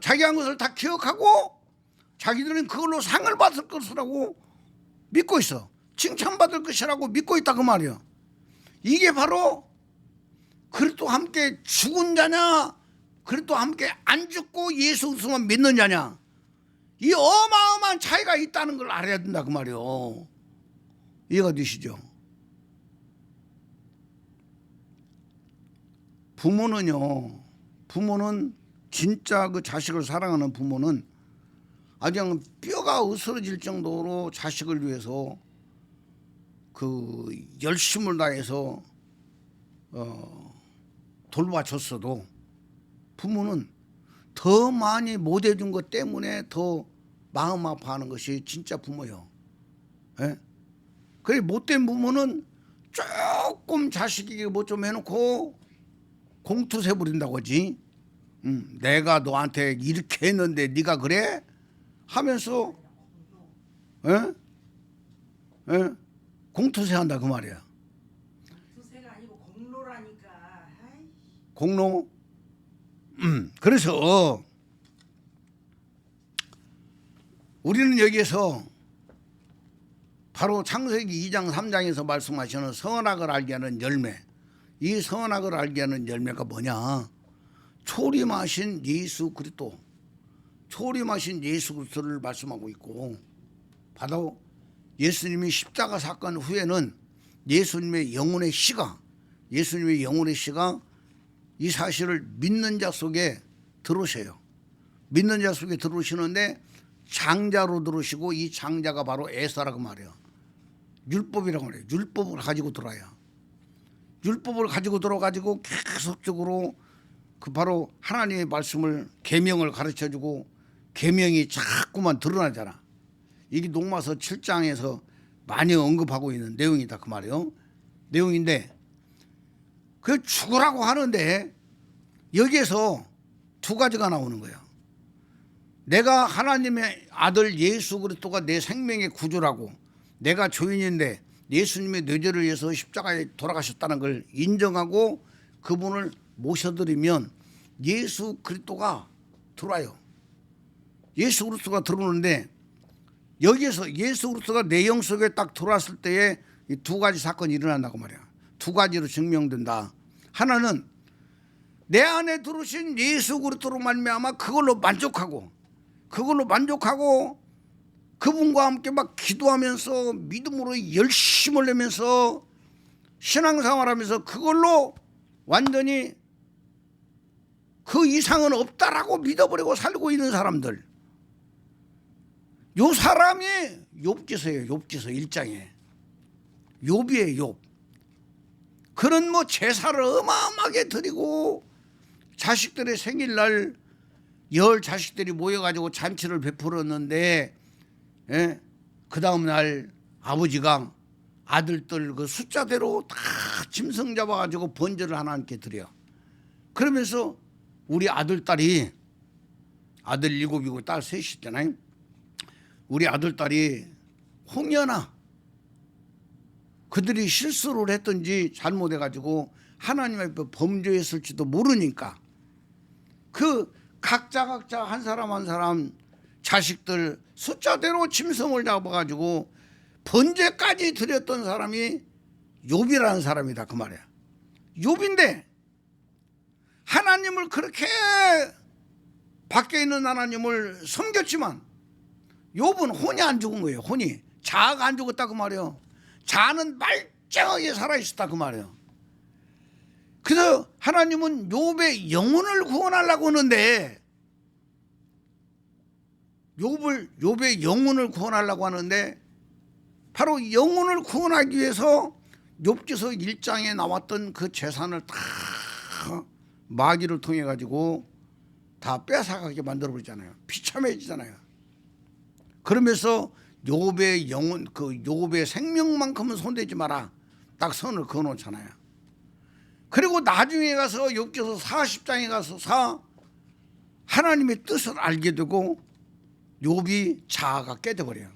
자기 한 것을 다 기억하고 자기들은 그걸로 상을 받을 것이라고 믿고 있어. 칭찬받을 것이라고 믿고 있다 그 말이야. 이게 바로 그리스도 함께 죽은 자냐, 그리스도 함께 안 죽고 예수 그리스도만 믿는 자냐, 이 어마어마한 차이가 있다는 걸 알아야 된다 그 말이요. 이해가 되시죠? 부모는 진짜 그 자식을 사랑하는 부모는 아주 그냥 뼈가 으스러질 정도로 자식을 위해서 그 열심을 다해서 돌봐줬어도 부모는 더 많이 못해준 것 때문에 더 마음 아파하는 것이 진짜 부모예요. 예? 그래 못된 부모는 조금 자식에게 뭐 좀 해놓고 공투세 부린다고 하지. 내가 너한테 이렇게 했는데 네가 그래? 하면서 공투세 한다 그 말이야. 투세가 아니고 공로라니까. 공로? 그래서 우리는 여기에서 바로 창세기 2장 3장에서 말씀하시는 선악을 알게 하는 열매, 이 선악을 알게 하는 열매가 뭐냐? 초림하신 예수 그리스도, 초림하신 예수 그리스도를 말씀하고 있고, 바로 예수님이 십자가 사건 후에는 예수님의 영혼의 씨가 이 사실을 믿는 자 속에 들어오셔요. 믿는 자 속에 들어오시는데 장자로 들어오시고, 이 장자가 바로 에사라고 말해요. 율법이라고 말해요. 율법을 가지고 들어와요. 율법을 가지고 들어가지고 계속적으로 그 바로 하나님의 말씀을, 계명을 가르쳐주고, 계명이 자꾸만 드러나잖아. 이게 녹마서 7장에서 많이 언급하고 있는 내용이다 그 말이에요. 내용인데 그 죽으라고 하는데 여기에서 두 가지가 나오는 거예요. 내가 하나님의 아들 예수 그리스도가 내 생명의 구주라고, 내가 죄인인데 예수님의 내 죄를 위해서 십자가에 돌아가셨다는 걸 인정하고 그분을 모셔드리면 예수 그리스도가 들어와요. 예수 그리스도가 들어오는데 여기에서 예수 그리스도가 내 영 속에 딱 들어왔을 때에 이 두 가지 사건이 일어난다고 말이야. 두 가지로 증명된다. 하나는 내 안에 들어오신 예수 그리스도로 말미암아 그걸로 만족하고 그분과 함께 막 기도하면서 믿음으로 열심을 내면서 신앙생활하면서 그걸로 완전히 그 이상은 없다라고 믿어버리고 살고 있는 사람들, 요 사람이 욥기서예요. 욥기서 1장에 욥이에요. 욥. 그는 뭐 제사를 어마어마하게 드리고 자식들의 생일날 열 자식들이 모여가지고 잔치를 베풀었는데, 예? 그 다음날 아버지가 아들들 그 숫자대로 다 짐승 잡아가지고 번제를 하나님께 드려. 그러면서 우리 아들딸이, 아들 7이고 딸 3이잖아요. 우리 아들딸이 홍연아, 그들이 실수를 했든지 잘못해가지고 하나님 앞에 범죄했을지도 모르니까 그 각자 한 사람 자식들 숫자대로 짐승을 잡아가지고 번제까지 드렸던 사람이 욥이라는 사람이다 그 말이야. 욥인데 하나님을 그렇게 밖에 있는 하나님을 섬겼지만 욥은 혼이 안 죽은 거예요. 혼이. 자아가 안 죽었다 그 말이에요. 자아는 말짱하게 살아있었다 그 말이에요. 그래서 하나님은 욥의 영혼을 구원하려고 하는데, 욥의 영혼을 구원하려고 하는데, 바로 영혼을 구원하기 위해서 욥기서 1장에 나왔던 그 재산을 다 마귀를 통해 가지고 다 뺏어가게 만들어 버리잖아요. 비참해지잖아요. 그러면서 욥의 영혼, 그 욥의 생명만큼은 손대지 마라, 딱 선을 그어 놓잖아요. 그리고 나중에 가서 욥기서 40장에 가서 하나님의 뜻을 알게 되고 욥이 자아가 깨져버려요.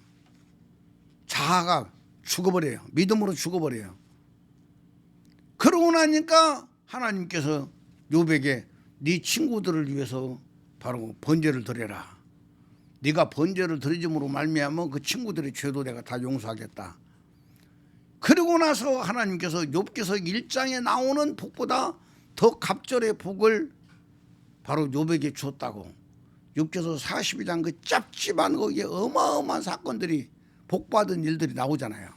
자아가 죽어버려요. 믿음으로 죽어버려요. 그러고 나니까 하나님께서 욥에게 네 친구들을 위해서 바로 번제를 드려라. 네가 번제를 드리므로 말미암아 그 친구들의 죄도 내가 다 용서하겠다. 그러고 나서 하나님께서 욥기서 1장에 나오는 복보다 더 갑절의 복을 바로 욥에게 줬다고. 욥기서 42장 그 짭찝한 거기에 어마어마한 사건들이, 복받은 일들이 나오잖아요.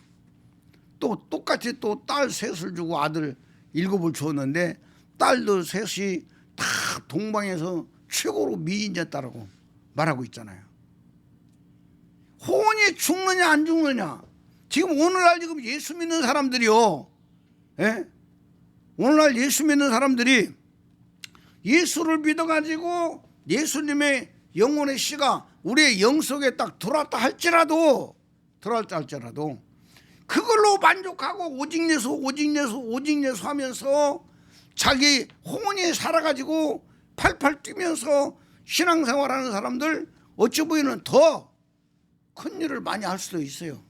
또 똑같이 또 딸 셋을 주고 아들 7을 주었는데 딸들 셋이 다 동방에서 최고로 미인이었다라고 말하고 있잖아요. 혼이 죽느냐 안 죽느냐. 지금 오늘날 지금 예수 믿는 사람들이요, 예? 오늘날 예수 믿는 사람들이 예수를 믿어가지고 예수님의 영혼의 씨가 우리의 영 속에 딱 들어왔다 할지라도 그걸로 만족하고 오직 예수 하면서 자기 혼이 살아가지고 팔팔 뛰면서 신앙생활하는 사람들 어찌 보이면 더 큰 일을 많이 할 수도 있어요.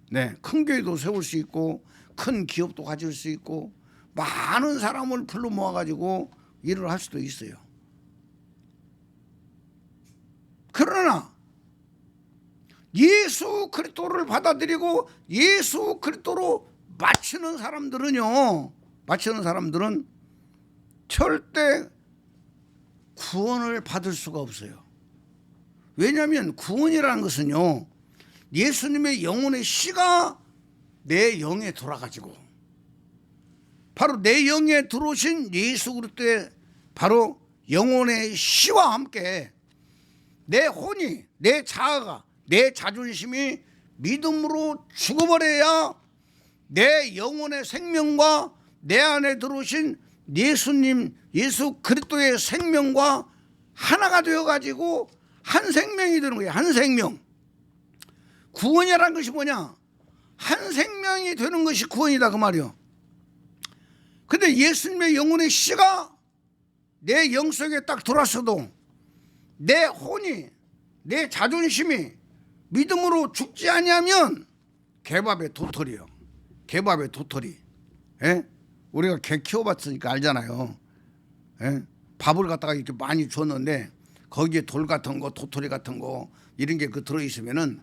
네, 큰 교회도 세울 수 있고 큰 기업도 가질 수 있고 많은 사람을 불러 모아가지고 일을 할 수도 있어요. 그러나 예수 그리스도를 받아들이고 예수 그리스도로 바치는 사람들은 절대 구원을 받을 수가 없어요. 왜냐하면 구원이라는 것은요, 예수님의 영혼의 씨가 내 영에 돌아가지고 바로 내 영에 들어오신 예수 그리스도의 바로 영혼의 씨와 함께 내 혼이, 내 자아가, 내 자존심이 믿음으로 죽어버려야 내 영혼의 생명과 내 안에 들어오신 예수님, 예수 그리스도의 생명과 하나가 되어가지고 한 생명이 되는 거예요. 한 생명. 구원이라는 것이 뭐냐? 한 생명이 되는 것이 구원이다 그 말이요. 근데 예수님의 영혼의 씨가 내 영 속에 딱 들어왔어도 내 혼이, 내 자존심이 믿음으로 죽지 아니하면 개밥의 도토리요. 개밥의 도토리. 예? 우리가 개 키워봤으니까 알잖아요. 예? 밥을 갖다가 이렇게 많이 줬는데 거기에 돌 같은 거, 도토리 같은 거 이런 게 그 들어있으면은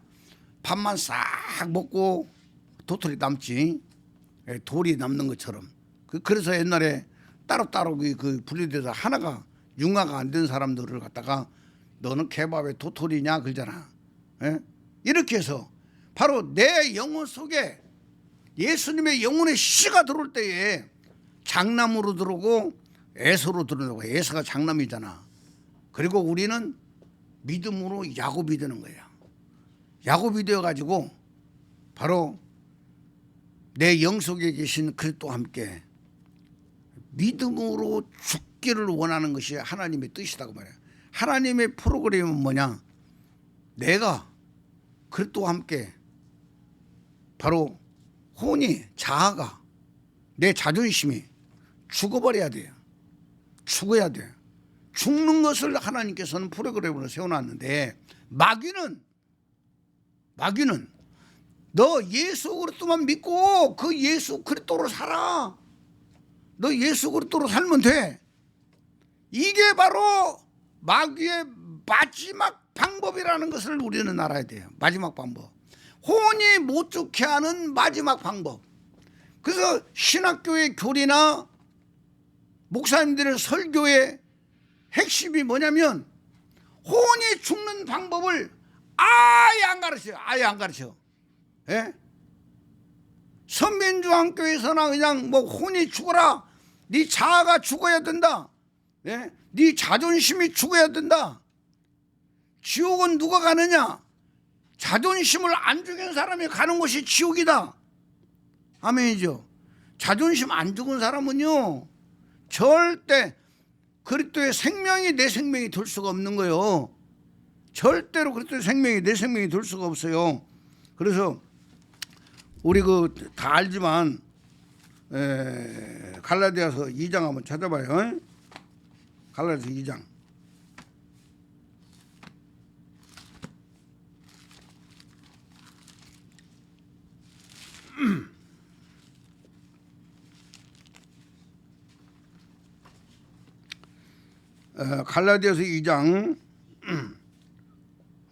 밥만 싹 먹고 도토리 남지. 예, 돌이 남는 것처럼. 그래서 옛날에 따로따로 그 분리돼서 하나가 융화가 안 된 사람들을 갖다가 너는 케밥의 도토리냐 그러잖아. 예? 이렇게 해서 바로 내 영혼 속에 예수님의 영혼의 씨가 들어올 때에 장남으로 들어오고 에서로 들어오고, 에서가 장남이잖아. 그리고 우리는 믿음으로 야곱이 되는 거예요. 야곱이 되어가지고 바로 내 영 속에 계신 그리스도와 함께 믿음으로 죽기를 원하는 것이 하나님의 뜻이라고 말해요. 하나님의 프로그램은 뭐냐? 내가 그리스도와 함께 바로 혼이, 자아가, 내 자존심이 죽어버려야 돼요. 죽어야 돼요. 죽는 것을 하나님께서는 프로그램으로 세워놨는데, 마귀는 너 예수 그리스도만 믿고 그 예수 그리스도로 살아. 너 예수 그리스도로 살면 돼. 이게 바로 마귀의 마지막 방법이라는 것을 우리는 알아야 돼요. 마지막 방법. 혼이 못 죽게 하는 마지막 방법. 그래서 신학교의 교리나 목사님들의 설교의 핵심이 뭐냐면 혼이 죽는 방법을 아예 안 가르쳐요. 아예 안 가르쳐. 예? 선민주한교에서나 그냥 뭐 혼이 죽어라, 네 자아가 죽어야 된다, 예? 네 자존심이 죽어야 된다. 지옥은 누가 가느냐? 자존심을 안 죽인 사람이 가는 곳이 지옥이다. 아멘이죠. 자존심 안 죽은 사람은요 절대 그리스도의 생명이 내 생명이 될 수가 없는 거예요. 절대로 그리스도의 생명이 내 생명이 될 수가 없어요. 그래서 우리 다 알지만 갈라디아서 2장 한번 찾아봐요. 갈라디아서 2장. 갈라디아서 2장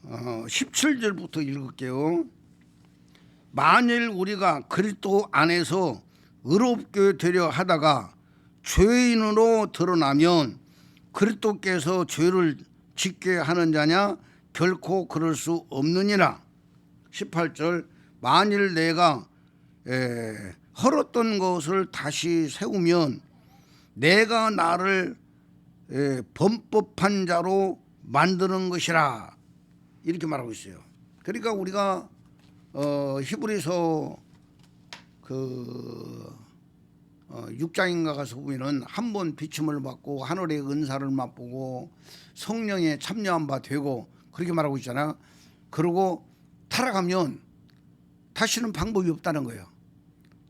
17절부터 읽을게요. 만일 우리가 그리스도 안에서 의롭게 되려 하다가 죄인으로 드러나면 그리스도께서 죄를 짓게 하는 자냐? 결코 그럴 수 없느니라. 18절. 만일 내가 헐었던 것을 다시 세우면 내가 나를 범법한 자로 만드는 것이라. 이렇게 말하고 있어요. 그러니까 우리가 히브리서 6장인가 가서 보면은 한 번 비침을 받고 하늘의 은사를 맛보고 성령에 참여한 바 되고 그렇게 말하고 있잖아. 그러고 타락하면 다시는 방법이 없다는 거예요.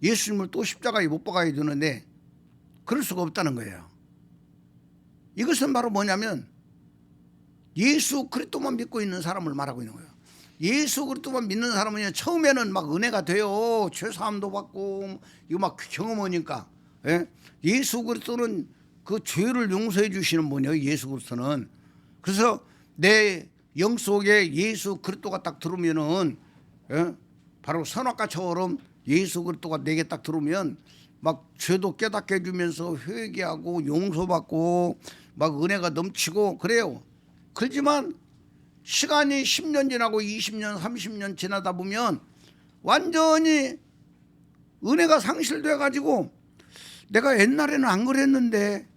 예수님을 또 십자가에 못 박아야 되는데 그럴 수가 없다는 거예요. 이것은 바로 뭐냐면 예수 그리스도만 믿고 있는 사람을 말하고 있는 거예요. 예수 그리스도만 믿는 사람은 처음에는 막 은혜가 돼요. 죄사함도 받고 이거 막 경험하니까. 예? 예수 그리스도는 그 죄를 용서해 주시는 분이에요. 예수 그리스도는. 그래서 내 영 속에 예수 그리스도가 딱 들어오면은 바로 선악과처럼 예수 그리스도가 내게 딱 들어오면 막 죄도 깨닫게 해주면서 회개하고 용서받고 막 은혜가 넘치고 그래요. 그렇지만 시간이 10년 지나고 20년 30년 지나다 보면 완전히 은혜가 상실돼 가지고 내가 옛날에는 안 그랬는데,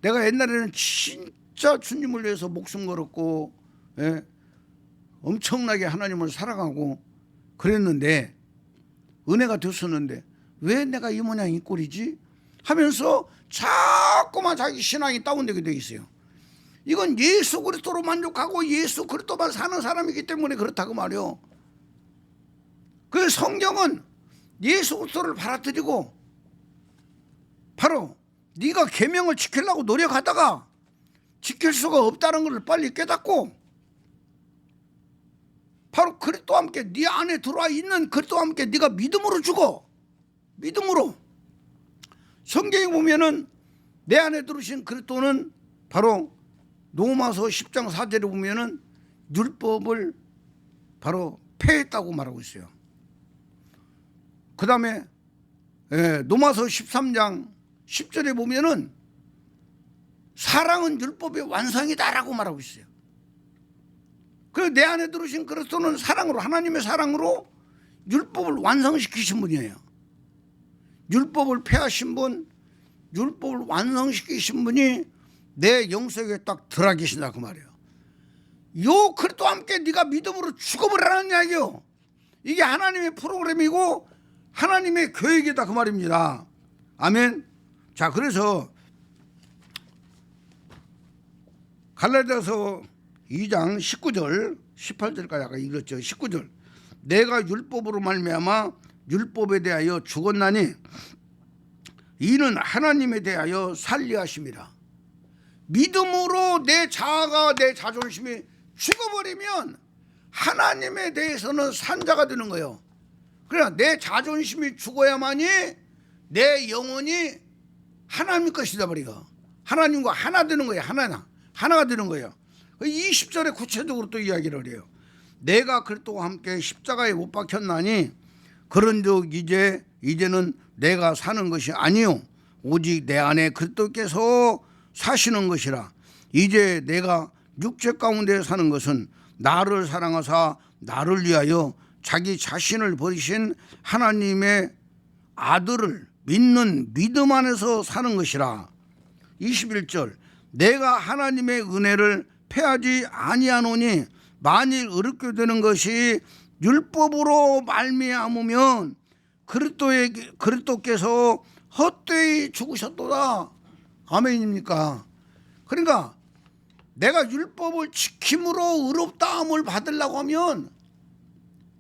내가 옛날에는 진짜 주님을 위해서 목숨 걸었고 엄청나게 하나님을 사랑하고 그랬는데 은혜가 됐었는데 왜 내가 이 모양 이 꼴이지 하면서 자꾸만 자기 신앙이 다운되게 돼 있어요. 이건 예수 그리스도로 만족하고 예수 그리스도만 사는 사람이기 때문에 그렇다고 말이요. 그 성경은 예수 그리스도를 받아들이고 바로 네가 계명을 지키려고 노력하다가 지킬 수가 없다는 것을 빨리 깨닫고 바로 그리스도와 함께 네 안에 들어와 있는 그리스도와 함께 네가 믿음으로 죽어. 믿음으로. 성경에 보면은 내 안에 들으신 그리스도는 바로 로마서 10장 4절에 보면은 율법을 바로 폐했다고 말하고 있어요. 그 다음에 로마서 13장 10절에 보면은 사랑은 율법의 완성이다라고 말하고 있어요. 그래서 내 안에 들으신 그리스도는 사랑으로, 하나님의 사랑으로 율법을 완성시키신 분이에요. 율법을 폐하신 분, 율법을 완성시키신 분이 내 영속에 딱 들어 계신다 그 말이에요. 요 그리스도와 함께 네가 믿음으로 죽어버리라는 이야기요. 이게 하나님의 프로그램이고 하나님의 계획이다 그 말입니다. 아멘. 자, 그래서 갈라디아서 2장 19절 18절까지 아까 읽었죠. 19절 내가 율법으로 말미암아 율법에 대하여 죽었나니 이는 하나님에 대하여 살리하심이라. 믿음으로 내 자아가, 내 자존심이 죽어버리면 하나님에 대해서는 산자가 되는 거예요. 그러나 내 자존심이 죽어야만이 내 영혼이 하나님 것이다 버리가. 하나님과 하나 되는 거예요. 하나가 되는 거예요. 20절에 구체적으로 또 이야기를 해요. 내가 그리스도와 함께 십자가에 못 박혔나니 그런즉 이제는 내가 사는 것이 아니요 오직 내 안에 그리스도께서 사시는 것이라. 이제 내가 육체 가운데 사는 것은 나를 사랑하사 나를 위하여 자기 자신을 버리신 하나님의 아들을 믿는 믿음 안에서 사는 것이라. 21절 내가 하나님의 은혜를 패하지 아니하노니 만일 어렵게 되는 것이 율법으로 말미암으면 그리스도께서 헛되이 죽으셨도다. 아멘입니까? 그러니까 내가 율법을 지킴으로 의롭다함을 받으려고 하면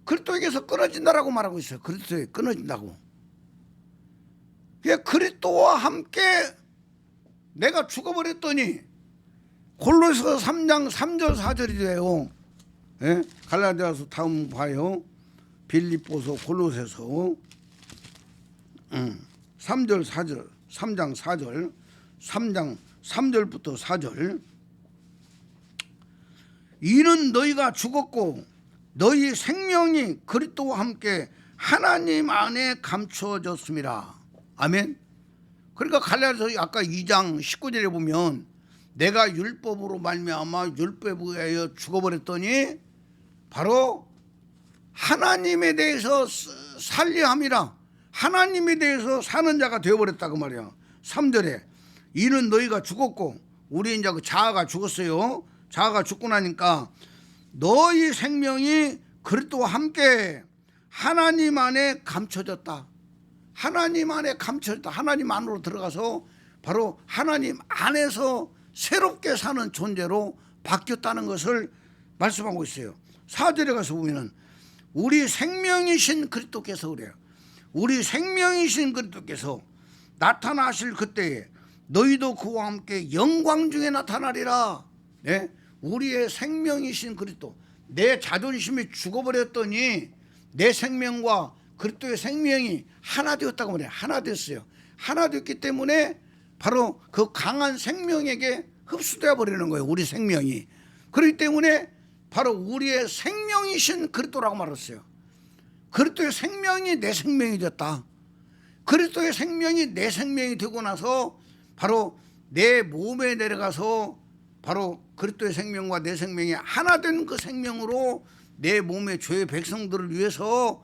그리스도에게서 끊어진다라고 말하고 있어요. 그리스도에 끊어진다고. 그리스도와 함께 내가 죽어버렸더니 골로새서 3장 3절 4절이 돼요. 예? 갈라디아서 다음 봐요. 빌립보서 골로새서 3절 4절 3장 4절 3장 3절부터 4절 이는 너희가 죽었고 너희 생명이 그리스도와 함께 하나님 안에 감추어졌습니다. 아멘. 그러니까 갈라디아서 아까 2장 19절에 보면 내가 율법으로 말미암아 율법에 의하여 죽어버렸더니 바로 하나님에 대해서 살리함이라. 하나님에 대해서 사는 자가 되어버렸다 그 말이야. 3절에 이는 너희가 죽었고 우리 이제 그 자아가 죽었어요. 자아가 죽고 나니까 너희 생명이 그리스도와 함께 하나님 안에 감춰졌다. 하나님 안에 감춰졌다. 하나님 안으로 들어가서 바로 하나님 안에서 새롭게 사는 존재로 바뀌었다는 것을 말씀하고 있어요. 4절에 가서 보면은 우리 생명이신 그리스도께서 그래요. 우리 생명이신 그리스도께서 나타나실 그때에 너희도 그와 함께 영광 중에 나타나리라. 네? 우리의 생명이신 그리스도. 내 자존심이 죽어버렸더니 내 생명과 그리스도의 생명이 하나 되었다고 말해요. 하나 됐어요. 하나 됐기 때문에 바로 그 강한 생명에게 흡수되어 버리는 거예요. 우리 생명이. 그렇기 때문에 바로 우리의 생명이신 그리스도라고 말했어요. 그리스도의 생명이 내 생명이 됐다. 그리스도의 생명이 내 생명이 되고 나서 바로 내 몸에 내려가서 바로 그리스도의 생명과 내 생명이 하나 된 그 생명으로 내 몸의 죄의 백성들을 위해서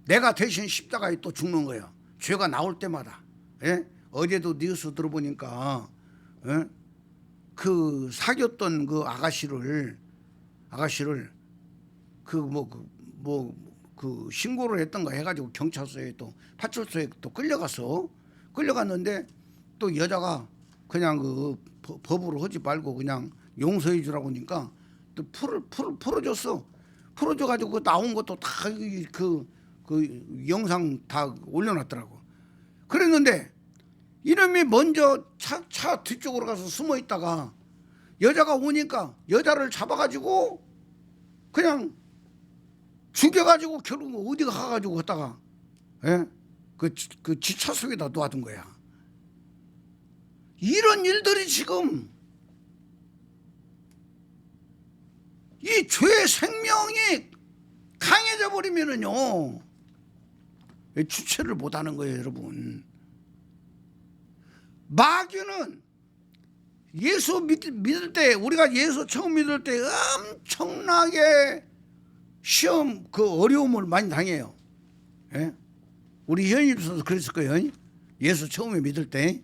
내가 대신 십자가에 또 죽는 거예요. 죄가 나올 때마다. 예? 어제도 뉴스 들어보니까 예? 그 사귀었던 그 아가씨를 그 신고를 했던가 해가지고 경찰서에 또 파출소에 또 끌려갔는데 또 여자가 그냥 그 법으로 하지 말고 그냥 용서해 주라고 하니까 또 풀어줬어. 풀어줘가지고 나온 것도 다 그 영상 다 올려놨더라고. 그랬는데 이놈이 먼저 차 뒤쪽으로 가서 숨어 있다가 여자가 오니까 여자를 잡아가지고 그냥 죽여가지고 결국 어디 가가지고 갔다가 예? 그 지차 속에다 놔둔 거야. 이런 일들이 지금 이 죄의 생명이 강해져 버리면은요 주체를 못하는 거예요, 여러분. 마귀는 예수 믿을 때, 우리가 예수 처음 믿을 때 엄청나게 시험, 그 어려움을 많이 당해요. 예? 우리 현입소도 그랬을 거예요. 예수 처음에 믿을 때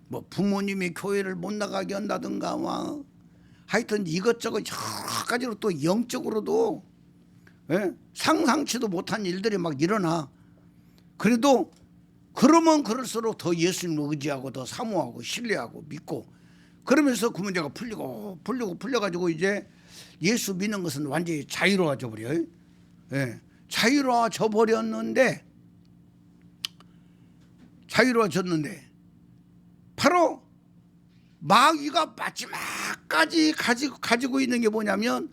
뭐 부모님이 교회를 못 나가게 한다든가 막 하여튼 이것저것 여러 가지로 또 영적으로도, 예? 상상치도 못한 일들이 막 일어나. 그래도 그러면 그럴수록 더 예수님을 의지하고 더 사모하고 신뢰하고 믿고, 그러면서 그 문제가 풀려가지고 이제 예수 믿는 것은 완전히 자유로워져 버려요. 예. 자유로워져 버렸는데, 바로 마귀가 마지막까지 가지고 있는 게 뭐냐면,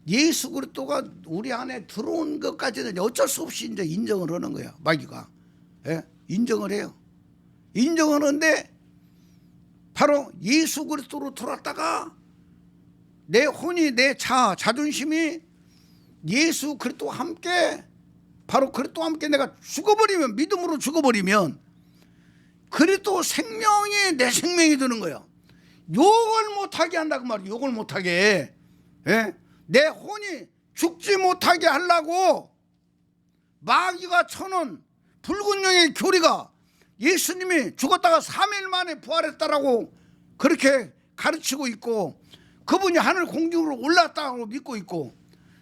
예수 그리스도가 우리 안에 들어온 것까지는 어쩔 수 없이 이제 인정을 하는 거야. 마귀가. 예? 인정을 해요. 인정하는데 바로 예수 그리스도로 돌았다가 내 혼이, 내 자존심이 예수 그리스도와 함께, 바로 그리스도와 함께 내가 죽어버리면, 믿음으로 죽어버리면 그리스도 생명이 내 생명이 되는 거예요. 욕을 못하게 한다고 말이에요. 욕을 못하게. 예? 내 혼이 죽지 못하게 하려고 마귀가 쳐놓은 붉은 용의 교리가, 예수님이 죽었다가 3일 만에 부활했다라고 그렇게 가르치고 있고, 그분이 하늘 공중으로 올랐다고 믿고 있고,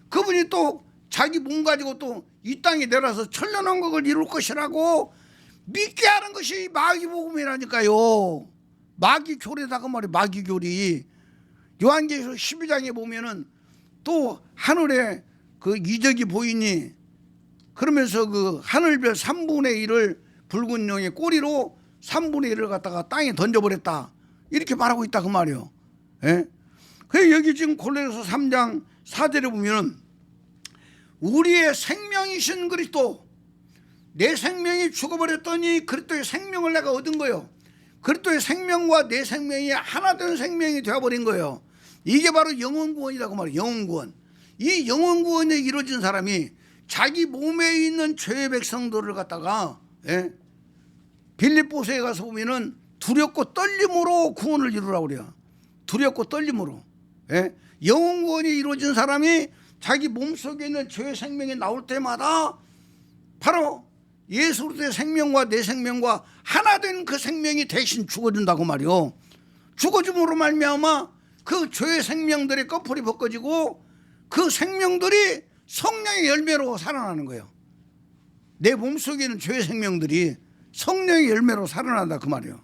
그분이 또 자기 몸 가지고 또 이 땅에 내려와서 천년왕국을 이룰 것이라고 믿게 하는 것이 마귀 복음이라니까요. 마귀 교리다 그 말이에요. 마귀 교리. 요한계시록 12장에 보면은 또 하늘에 그 이적이 보이니, 그러면서 그 하늘별 3분의 1을 붉은 용의 꼬리로 3분의 1을 갖다가 땅에 던져버렸다, 이렇게 말하고 있다 그 말이에요. 예? 그래서 여기 지금 골로새서 3장 4절에 보면은 우리의 생명이신 그리스도, 내 생명이 죽어버렸더니 그리스도의 생명을 내가 얻은 거예요. 그리스도의 생명과 내 생명이 하나 된 생명이 되어버린 거예요. 이게 바로 영혼구원이라고 말이에요. 영혼구원. 이 영혼구원에 이루어진 사람이 자기 몸에 있는 죄의 백성들을 갖다가, 예? 빌립보서에 가서 보면은 두렵고 떨림으로 구원을 이루라고 그래요. 두렵고 떨림으로. 예? 영혼구원이 이루어진 사람이 자기 몸속에 있는 죄의 생명이 나올 때마다 바로 예수 그리스도의 생명과 내 생명과 하나 된 그 생명이 대신 죽어준다고 말이요. 죽어줌으로 말미암아 그 죄의 생명들의 꺼풀이 벗겨지고 그 생명들이 성령의 열매로 살아나는 거예요. 내 몸속에 있는 죄의 생명들이 성령의 열매로 살아난다 그 말이에요.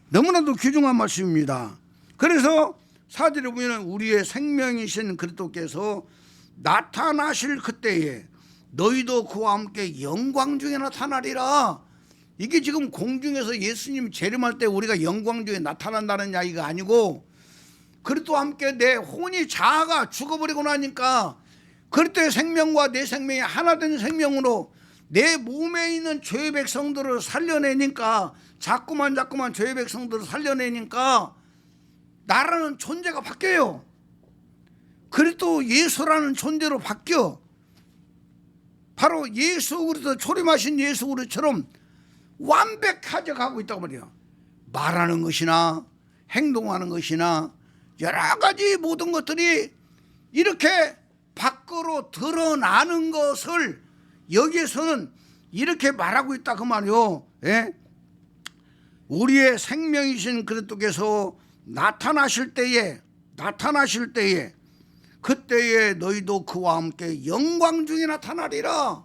너무나도 귀중한 말씀입니다. 그래서 4절에 보면 우리의 생명이신 그리스도께서 나타나실 그때에 너희도 그와 함께 영광 중에 나타나리라. 이게 지금 공중에서 예수님 재림할 때 우리가 영광 중에 나타난다는 이야기가 아니고, 그리스도와 함께 내 혼이 자아가 죽어버리고 나니까 그리스도의 생명과 내 생명이 하나 된 생명으로 내 몸에 있는 죄의 백성들을 살려내니까, 자꾸만 죄의 백성들을 살려내니까 나라는 존재가 바뀌어요. 그리스도 예수라는 존재로 바뀌어. 바로 예수 그리스도, 초림하신 예수 그리스도처럼 완벽하게 가고 있다고 말이에요. 말하는 것이나 행동하는 것이나 여러 가지 모든 것들이 이렇게 밖으로 드러나는 것을 여기에서는 이렇게 말하고 있다 그 말이요. 예? 우리의 생명이신 그리스도께서 나타나실 때에 그때에 너희도 그와 함께 영광 중에 나타나리라.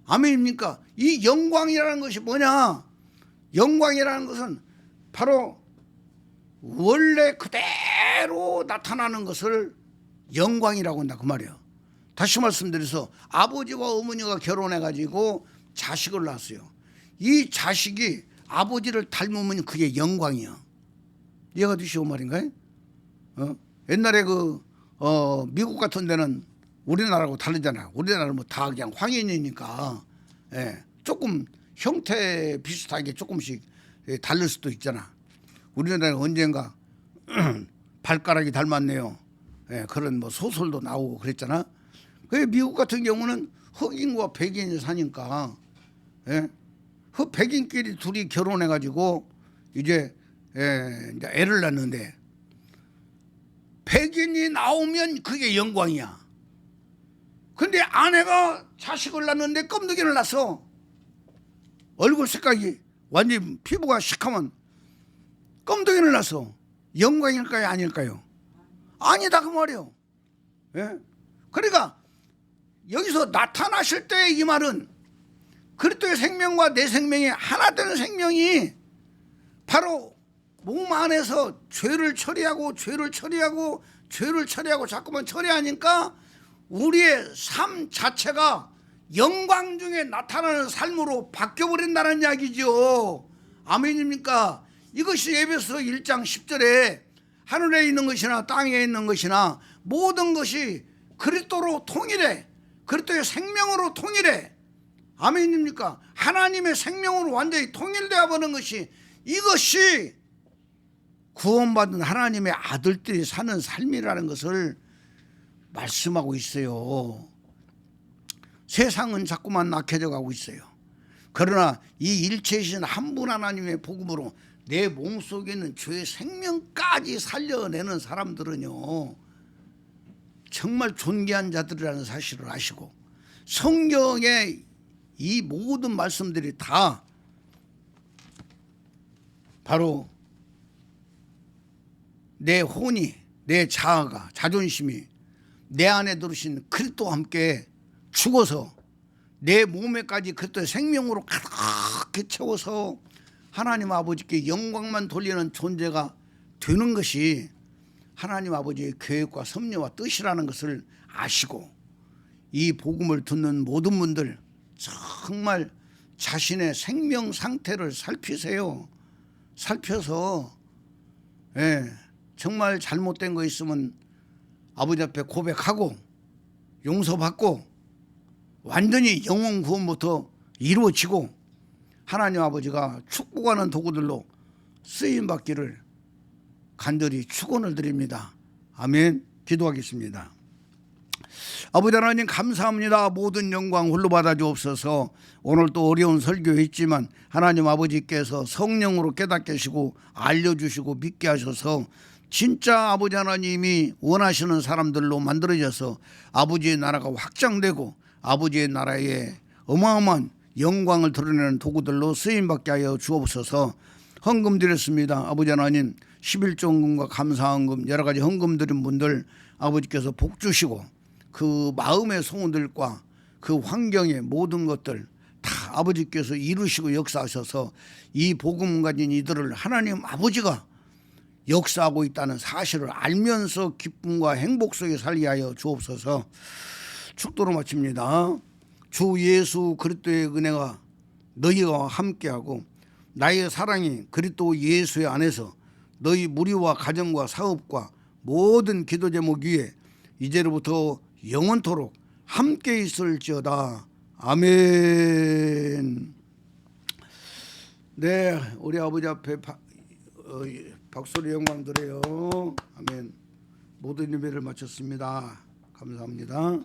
아멘입니까? 이 영광이라는 것이 뭐냐? 영광이라는 것은 바로 원래 그대로 나타나는 것을 영광이라고 한다 그 말이에요. 다시 말씀드려서 아버지와 어머니가 결혼해가지고 자식을 낳았어요. 이 자식이 아버지를 닮으면 그게 영광이야. 이해가 되시오 말인가요? 옛날에 미국 같은 데는 우리나라하고 다르잖아요. 우리나라는 뭐 다 그냥 황인이니까, 예, 조금 형태 비슷하게 조금씩 다를 수도 있잖아. 우리나라는 언젠가 발가락이 닮았네요. 예, 그런 뭐 소설도 나오고 그랬잖아. 그 미국 같은 경우는 흑인과 백인이 사니까, 예, 그 백인끼리 둘이 결혼해가지고 이제 애를 낳는데 백인이 나오면 그게 영광이야. 근데 아내가 자식을 낳는데 껌두기를 낳았어. 얼굴 색깔이 완전히 피부가 시커먼 껌두기를 낳았어. 영광일까요, 아닐까요? 아니다 그 말이요. 예? 그러니까 여기서 나타나실 때 이 말은 그리스도의 생명과 내 생명이 하나 되는 생명이 바로 몸 안에서 죄를 처리하고 자꾸만 처리하니까 우리의 삶 자체가 영광 중에 나타나는 삶으로 바뀌어버린다는 이야기죠. 아멘입니까? 이것이 에베소 1장 10절에 하늘에 있는 것이나 땅에 있는 것이나 모든 것이 그리스도로 통일해. 그리스도의 생명으로 통일해. 아멘입니까? 하나님의 생명으로 완전히 통일되어 버린 것이 이것이 구원받은 하나님의 아들들이 사는 삶이라는 것을 말씀하고 있어요. 세상은 자꾸만 낙해져 가고 있어요. 그러나 이 일체이신 한 분 하나님의 복음으로 내 몸속에 있는 죄의 생명까지 살려내는 사람들은요 정말 존귀한 자들이라는 사실을 아시고 성경의 이 모든 말씀들이 다 바로 내 혼이, 내 자아가, 자존심이 내 안에 들으신 그리스도와 함께 죽어서 내 몸에까지 그리스도의 생명으로 가득히 채워서 하나님 아버지께 영광만 돌리는 존재가 되는 것이 하나님 아버지의 계획과 섭리와 뜻이라는 것을 아시고 이 복음을 듣는 모든 분들 정말 자신의 생명 상태를 살피세요. 살펴서 정말 잘못된 거 있으면 아버지 앞에 고백하고 용서받고 완전히 영혼 구원부터 이루어지고 하나님 아버지가 축복하는 도구들로 쓰임받기를 간절히 축원을 드립니다. 아멘. 기도하겠습니다. 아버지 하나님 감사합니다. 모든 영광 홀로 받아 주옵소서. 오늘 또 어려운 설교했지만 하나님 아버지께서 성령으로 깨닫게 하시고 알려주시고 믿게 하셔서 진짜 아버지 하나님이 원하시는 사람들로 만들어져서 아버지의 나라가 확장되고 아버지의 나라에 어마어마한 영광을 드러내는 도구들로 쓰임받게 하여 주옵소서. 헌금 드렸습니다. 아버지 하나님 11조 헌금과 감사헌금 여러 가지 헌금 드린 분들 아버지께서 복 주시고 그 마음의 소원들과 그 환경의 모든 것들 다 아버지께서 이루시고 역사하셔서 이 복음 가진 이들을 하나님 아버지가 역사하고 있다는 사실을 알면서 기쁨과 행복 속에 살게 하여 주옵소서. 축도로 마칩니다. 주 예수 그리스도의 은혜가 너희와 함께하고 나의 사랑이 그리스도 예수의 안에서 너희 무리와 가정과 사업과 모든 기도 제목 위에 이제로부터 영원토록 함께 있을지어다. 아멘. 네, 우리 아버지 앞에 박수로 영광 드려요. 아멘. 모든 예배를 마쳤습니다. 감사합니다.